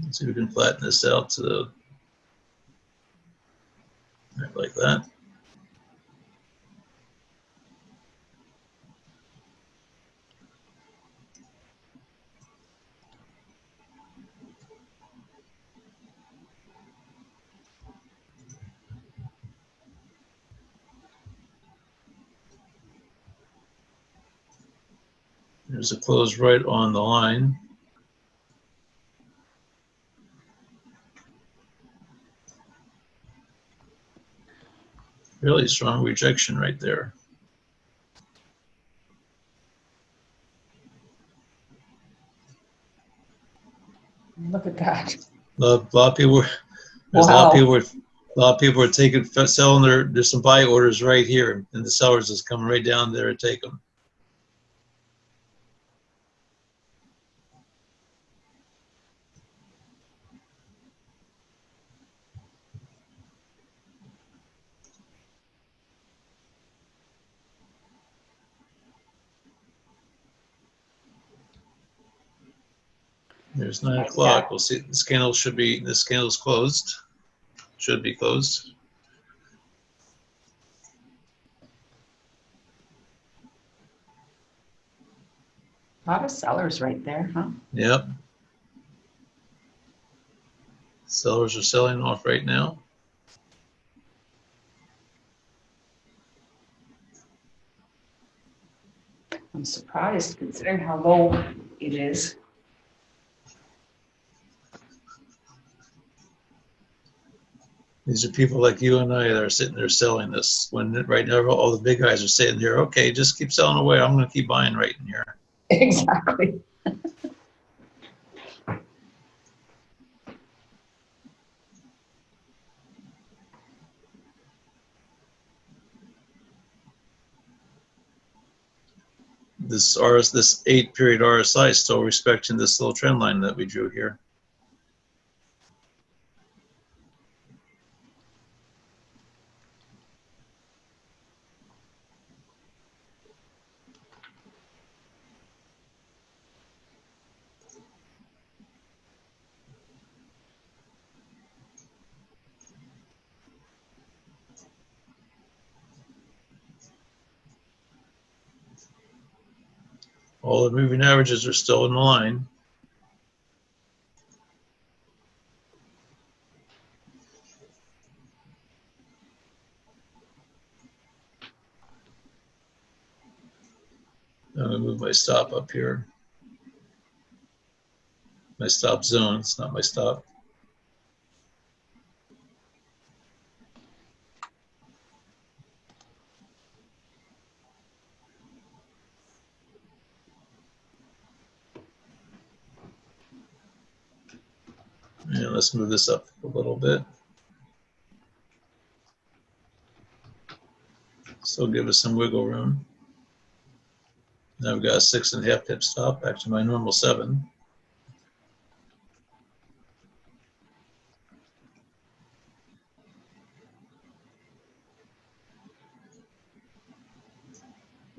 Let's see if we can flatten this out to like that. There's a close right on the line. Really strong rejection right there. Look at that. A lot of people. There's Wow. a lot of people are taking, selling there's some buy orders right here, and the sellers is coming right down there and take them. There's 9 o'clock. We'll see. This candle's closed. Should be closed. A lot of sellers right there, huh? Yep. Sellers are selling off right now. I'm surprised considering how low it is. These are people like you and I that are sitting there selling this. When right now all the big guys are sitting here, okay, just keep selling away. I'm going to keep buying right in here. Exactly. This 8-period RSI is still respecting this little trend line that we drew here. All the moving averages are still in the line. I'm going to move my stop up here. My stop zone, it's not my stop. And let's move this up a little bit. So give us some wiggle room. Now we've got a 6.5 pip stop back to my normal 7.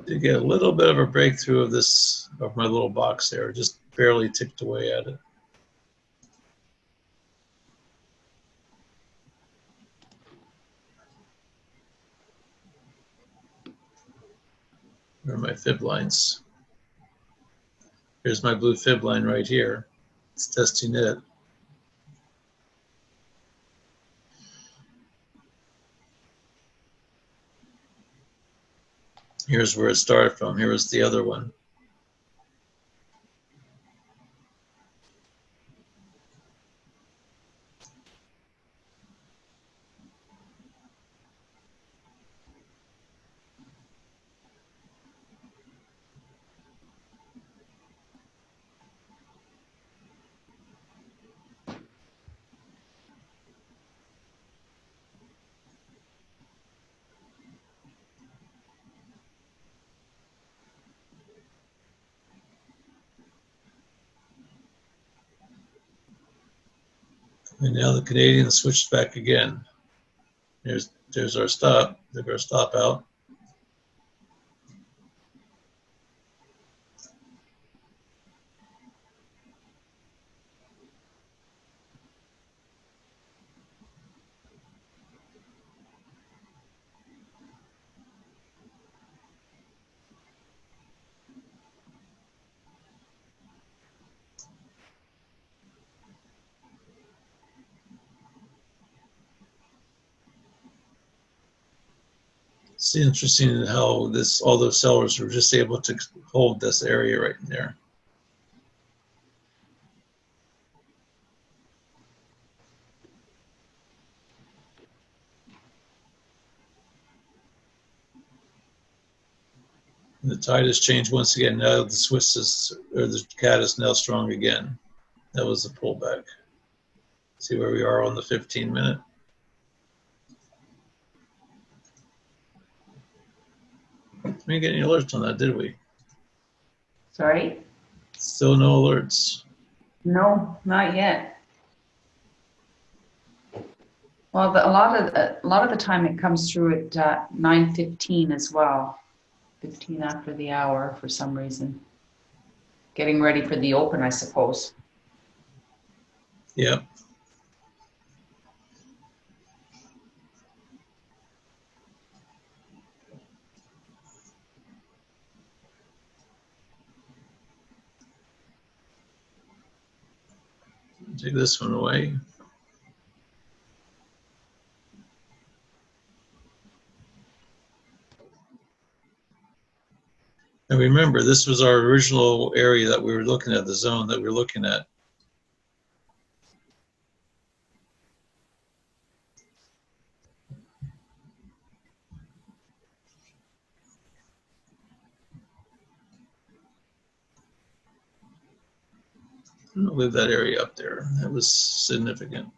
Did get a little bit of a breakthrough of my little box there, just barely ticked away at it. Where are my fib lines? Here's my blue fib line right here. It's testing it. Here's where it started from. Here was the other one. And now the Canadian switched back again. There's our stop. There's our stop out. It's interesting how all those sellers were just able to hold this area right in there. And the tide has changed once again. Now the cat is now strong again. That was the pullback. See where we are on the 15-minute. We didn't get any alerts on that, did we? Sorry? Still no alerts. No, not yet. Well, a lot of the time it comes through at 9:15 as well, 15 after the hour for some reason. Getting ready for the open, I suppose. Yep. Take this one away. And remember, this was our original area that we were looking at, the zone that we were looking at. I'll leave that area up there. That was significant.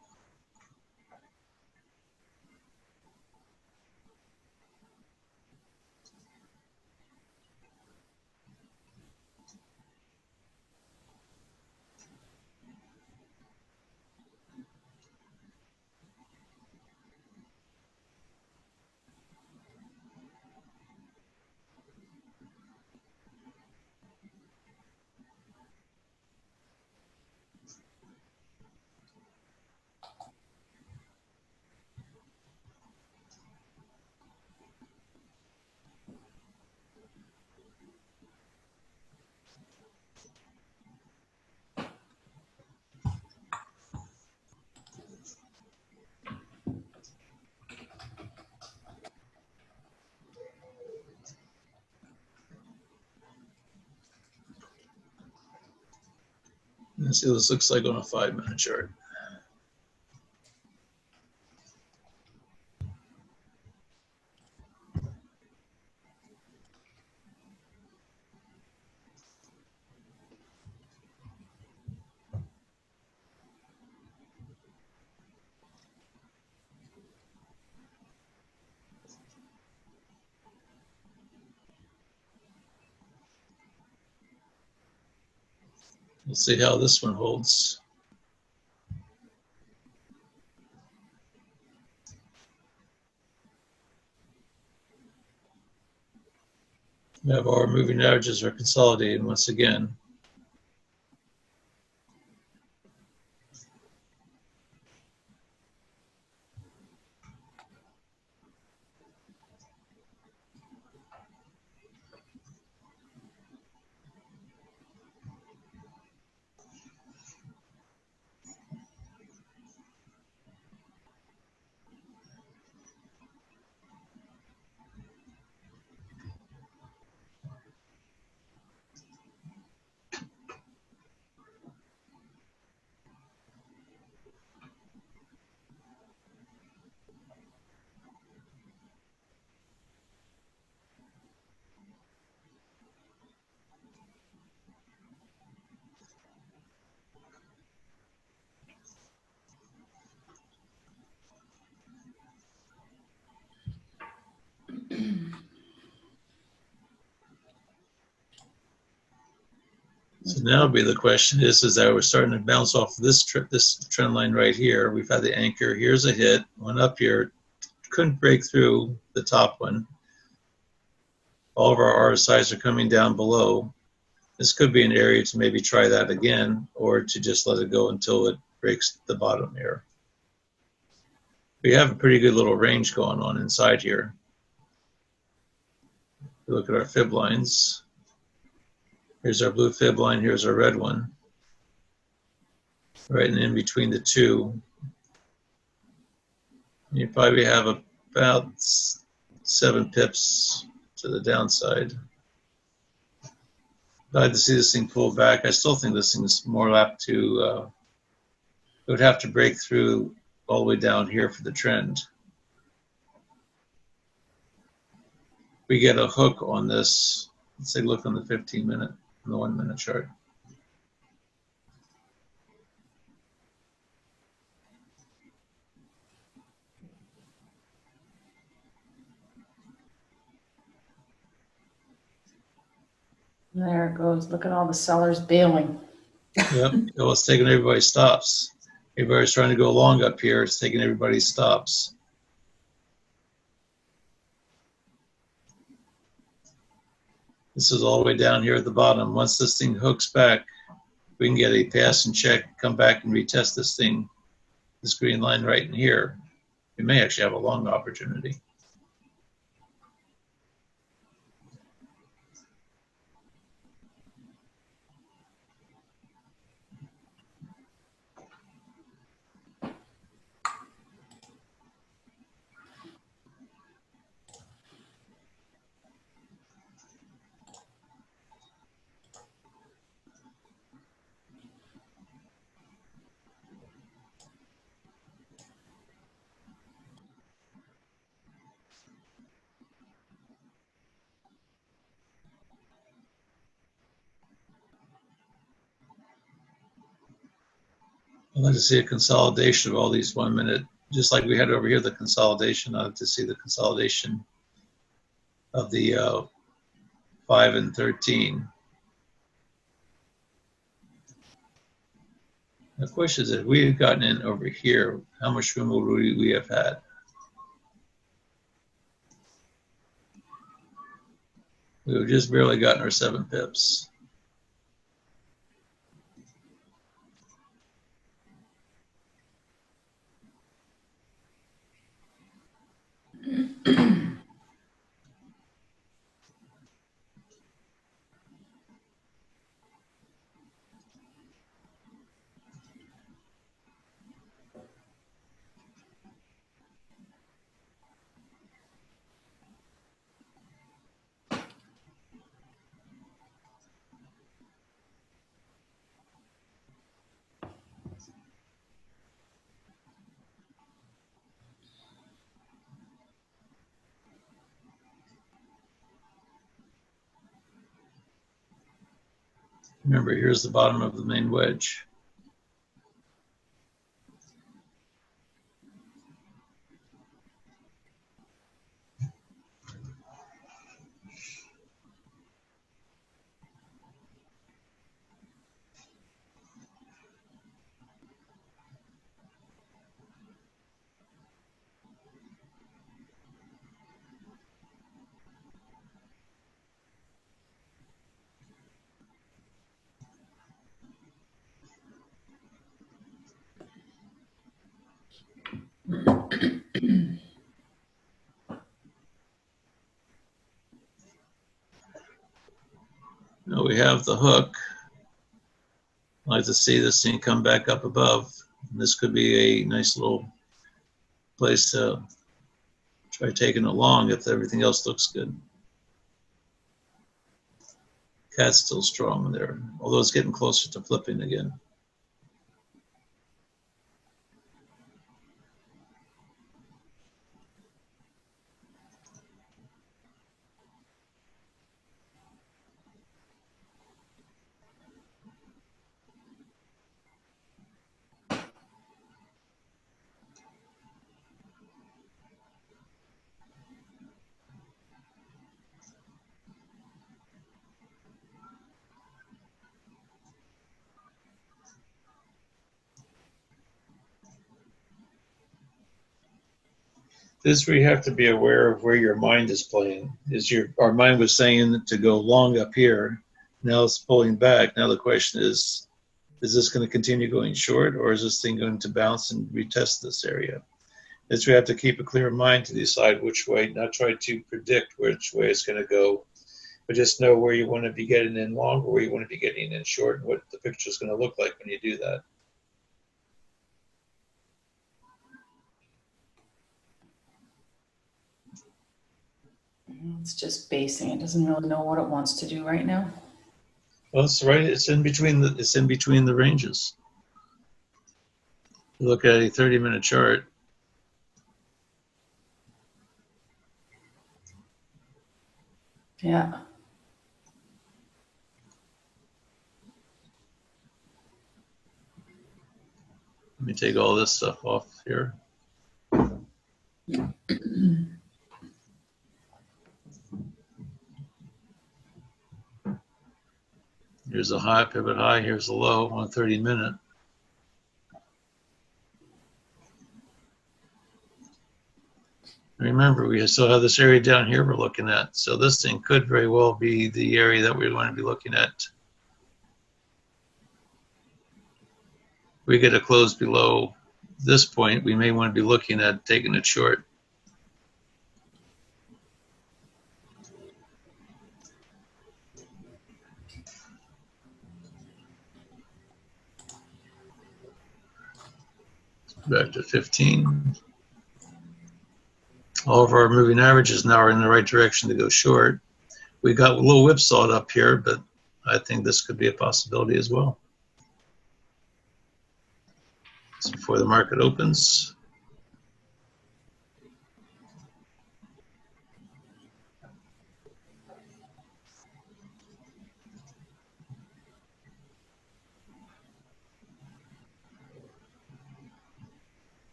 Let's see what this looks like on a 5-minute chart. We'll see how this one holds. We have our moving averages are consolidating once again. So now be the question is that we're starting to bounce off this trend line right here. We've had the anchor. Here's a hit. One up here. Couldn't break through the top one. All of our RSIs are coming down below. This could be an area to maybe try that again or to just let it go until it breaks the bottom here. We have a pretty good little range going on inside here. We look at our fib lines. Here's our blue fib line, here's our red one. Right, and in between the two, you probably have about 7 pips to the downside. Glad to see this thing pull back. I still think this thing is more apt to, it would have to break through all the way down here for the trend. We get a hook on this. Let's take a look on the 15-minute and the 1-minute chart. There it goes. Look at all the sellers bailing. Yep, well, it's taking everybody's stops. Everybody's trying to go long up here. It's taking everybody's stops. This is all the way down here at the bottom. Once this thing hooks back, we can get a pass and check, come back and retest this thing, this green line right in here. We may actually have a long opportunity. I'd like to see a consolidation of all these 1 minute, just like we had over here, the consolidation. I'd like to see the consolidation of the 5 and 13. The question is, if we had gotten in over here, how much room would we have had? We would have just barely gotten our 7 pips. Remember, here's the bottom of the main wedge. Now we have the hook. I'd like to see this thing come back up above. This could be a nice little place to try taking it long if everything else looks good. Cat's still strong there, although it's getting closer to flipping again. This is where you have to be aware of where your mind is playing. Our mind was saying to go long up here. Now it's pulling back. Now the question is this going to continue going short, or is this thing going to bounce and retest this area? Is we have to keep a clear mind to decide which way, not try to predict which way it's going to go, but just know where you want to be getting in long or where you want to be getting in short and what the picture is going to look like when you do that. It's just basing. It doesn't really know what it wants to do right now. Well, it's right. It's in between the ranges. You look at a 30-minute chart. Yeah. Let me take all this stuff off here. Here's a high, pivot high. Here's a low on a 30-minute. Remember, we still have this area down here we're looking at. So this thing could very well be the area that we want to be looking at. If we get a close below this point, we may want to be looking at taking it short. Back to 15. All of our moving averages now are in the right direction to go short. We got a little whipsawed up here, but I think this could be a possibility as well. So before the market opens.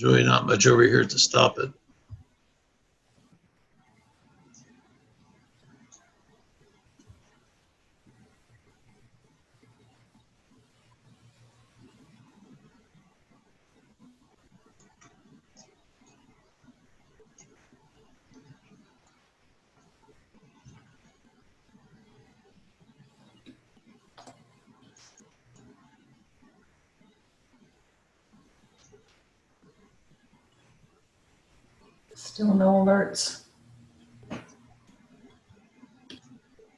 There's really not much over here to stop it. Still no alerts.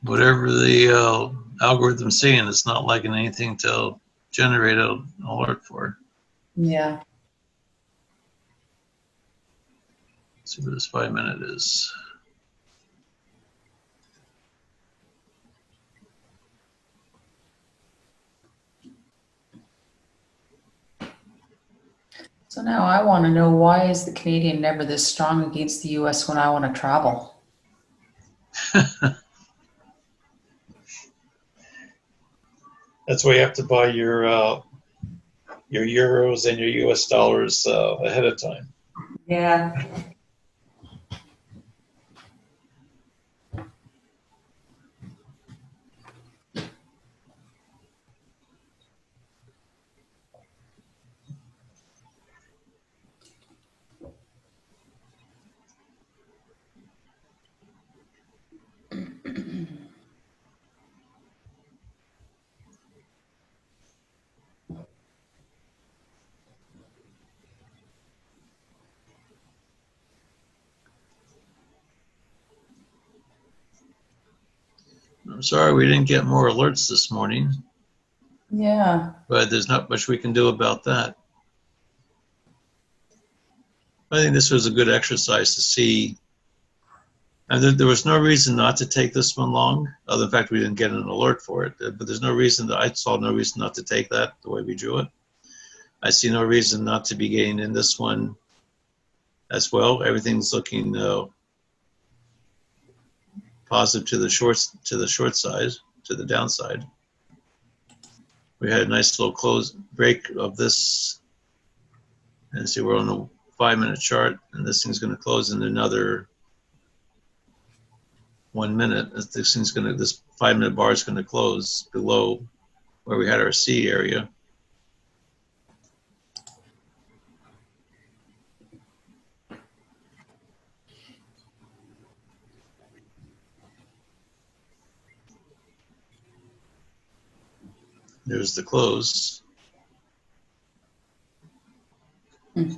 Whatever the algorithm's saying, it's not liking anything to generate an alert for. Yeah. Let's see what this 5 minute is. So now I want to know, why is the Canadian never this strong against the US when I want to travel? That's why you have to buy your euros and your US dollars ahead of time. Yeah. I'm sorry we didn't get more alerts this morning, Yeah. but there's not much we can do about that. I think this was a good exercise to see. And there was no reason not to take this one long, other than the fact we didn't get an alert for it. But there's no reason that I saw no reason not to take that the way we drew it. I see no reason not to be getting in this one as well. Everything's looking positive to the short side, to the downside. We had a nice little close break of this, and see we're on a 5 minute chart, and this thing's going to close in another 1 minute. This 5 minute bar is going to close below where we had our C area. There's the close. Hmm.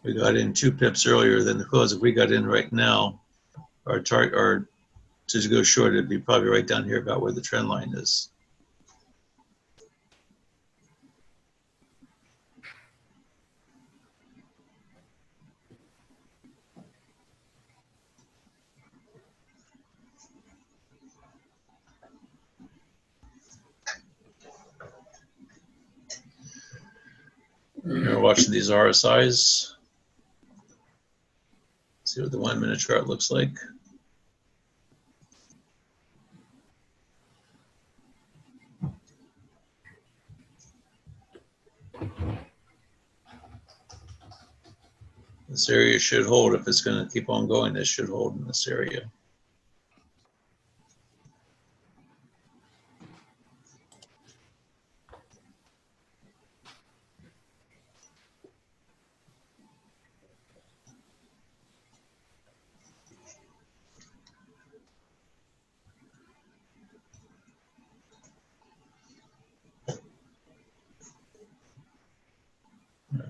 We got in 2 pips earlier than the close. If we got in right now, our target, or to go short, it'd be probably right down here about where the trend line is. We're watching these RSIs. See what the 1 minute chart looks like. This area should hold. If it's going to keep on going, this should hold in this area.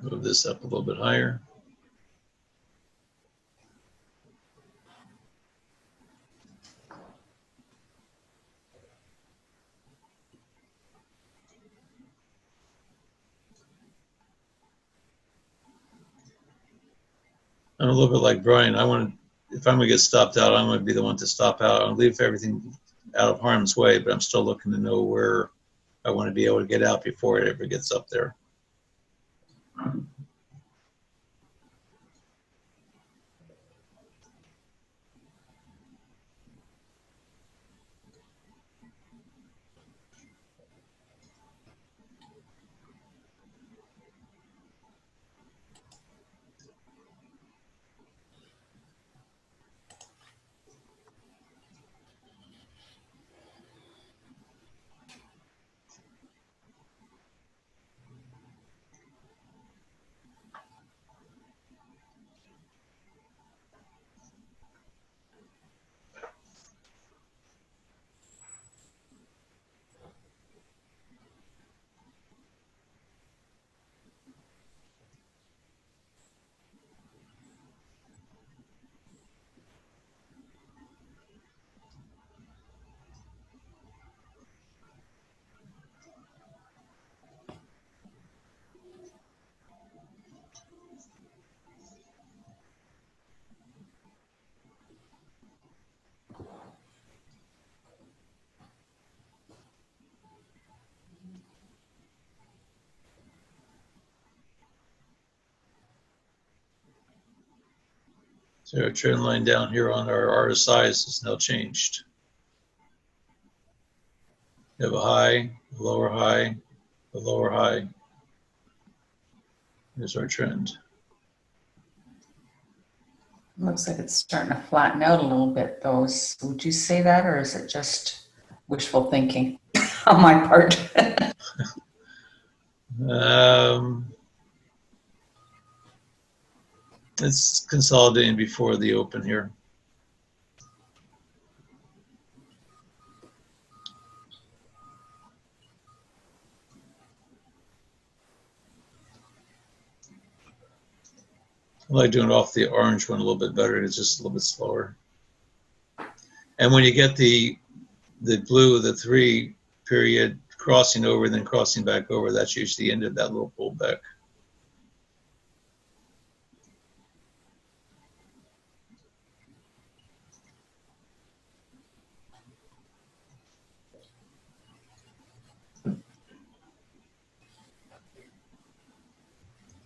Move this up a little bit higher. I'm a little bit like Brian. If I'm going to get stopped out, I'm going to be the one to stop out. I'll leave everything out of harm's way, but I'm still looking to know where I want to be able to get out before it ever gets up there. So our trend line down here on our RSIs is now changed. We have a high, a lower high, a lower high. Here's our trend. Looks like it's starting to flatten out a little bit, though. Would you say that, or is it just wishful thinking on my part? It's consolidating before the open here. I like doing it off the orange one a little bit better. It's just a little bit slower. And when you get the blue, the 3 period crossing over, then crossing back over, that's usually the end of that little pullback.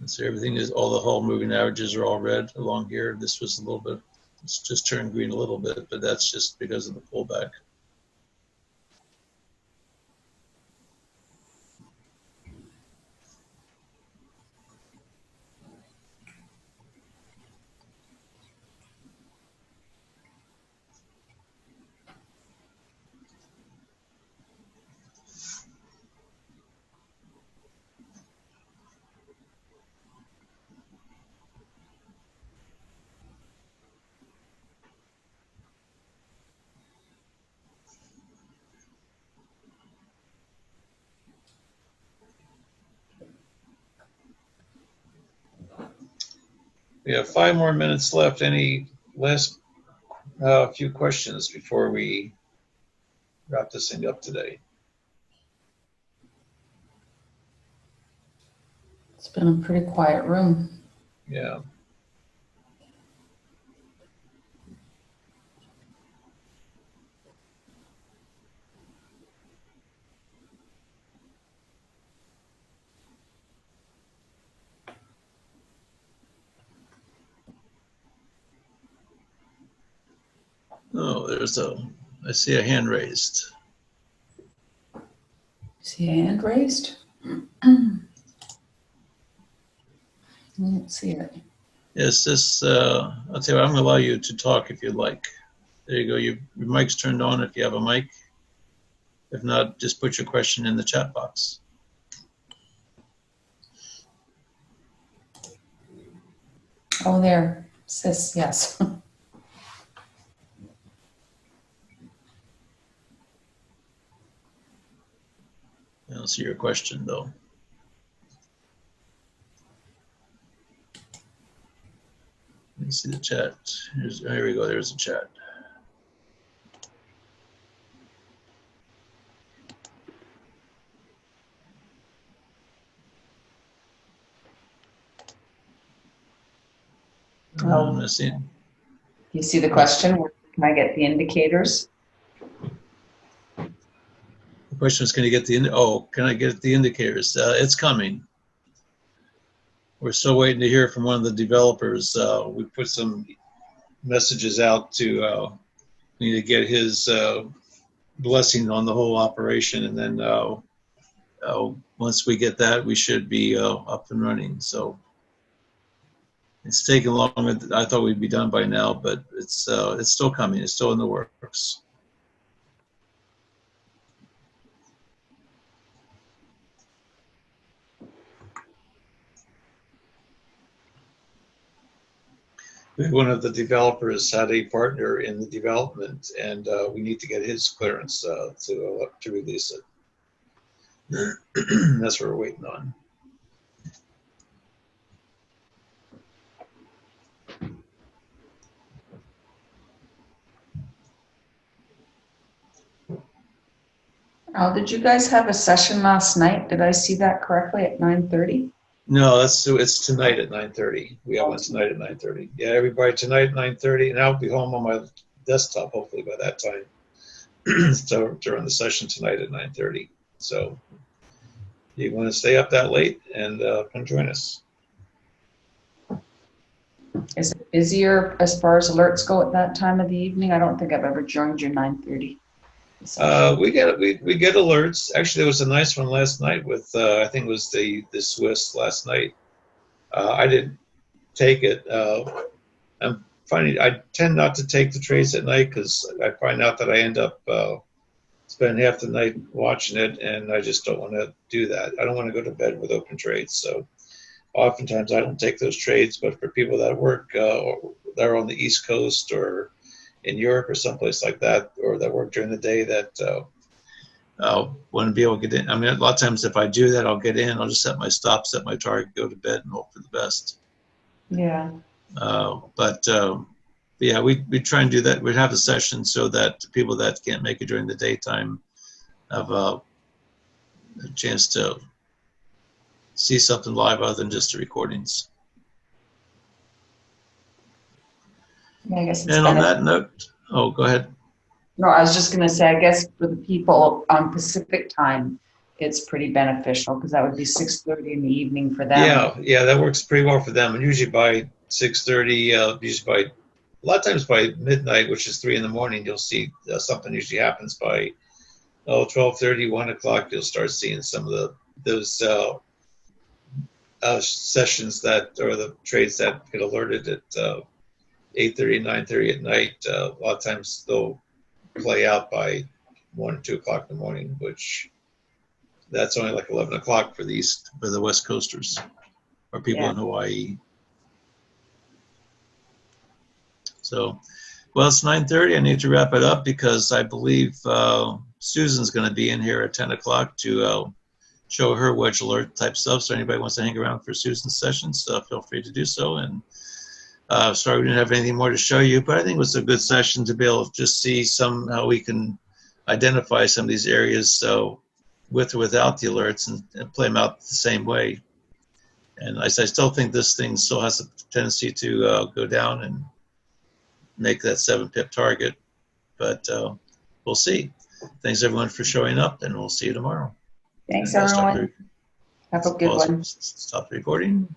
So everything is, all the whole moving averages are all red along here. This was a little bit, it's just turned green a little bit, but that's just because of the pullback. We have 5 more minutes left. Any last few questions before we wrap this thing up today? It's been a pretty quiet room. Yeah. Oh, I see a hand raised. See a hand raised? I don't see it. Yes, this, I'll tell you what, I'm going to allow you to talk if you'd like. There you go. Your mic's turned on if you have a mic. If not, just put your question in the chat box. Oh, there. Sis, yes. I don't see your question, though. Let me see the chat. Here we go. There's the chat. Oh, you see the question? Where can I get the indicators? The question is, can I get the indicators? It's coming. We're still waiting to hear from one of the developers. We put some messages out to need to get his blessing on the whole operation, and then once we get that, we should be up and running. So it's taken longer than I thought we'd be done by now, but it's still coming. It's still in the works. One of the developers had a partner in the development, and we need to get his clearance to release it. That's what we're waiting on. Oh, did you guys have a session last night? Did I see that correctly at 9:30? No, it's tonight at 9:30. We have one tonight at 9:30. Yeah, everybody tonight at 9:30, and I'll be home on my desktop hopefully by that time. So to run the session tonight at 9:30. So you want to stay up that late and come join us. Is it busier as far as alerts go at that time of the evening? I don't think I've ever joined your 9:30. We get alerts. Actually, there was a nice one last night with I think it was the Swiss last night. I didn't take it. I'm finding I tend not to take the trades at night because I find out that I end up spending half the night watching it, and I just don't want to do that. I don't want to go to bed with open trades. So oftentimes I don't take those trades. But for people that work or that are on the East Coast or in Europe or someplace like that, or that work during the day that want to be able to get in. I mean, a lot of times if I do that, I'll get in, I'll just set my stop, set my target, go to bed, and hope for the best. Yeah. But yeah, we try and do that. We'd have a session so that people that can't make it during the daytime have a chance to see something live other than just the recordings. Yeah, I guess it's And on that note, oh, go ahead. No, I was just going to say, I guess for the people on Pacific time, it's pretty beneficial because that would be 6:30 in the evening for them. Yeah, that works pretty well for them. And usually by 6:30, usually by a lot of times by midnight, which is 3 in the morning, you'll see something usually happens by 12:30, 1 o'clock. You'll start seeing some of those sessions that or the trades that get alerted at 8:30, 9:30 at night. A lot of times they'll play out by 1 or 2 o'clock in the morning, which that's only like 11 o'clock for the West Coasters or people in Hawaii. So, well, it's 9:30. I need to wrap it up because I believe Susan's going to be in here at 10 o'clock to show her wedge alert type stuff. So anybody wants to hang around for Susan's sessions, feel free to do so. And sorry we didn't have anything more to show you, but I think it was a good session to be able to just see how we can identify some of these areas so with or without the alerts and play them out the same way. And I still think this thing still has a tendency to go down and make that 7-pip target, but we'll see. Thanks everyone for showing up, and we'll see you tomorrow. Thanks everyone. Have a good one. Stop the recording.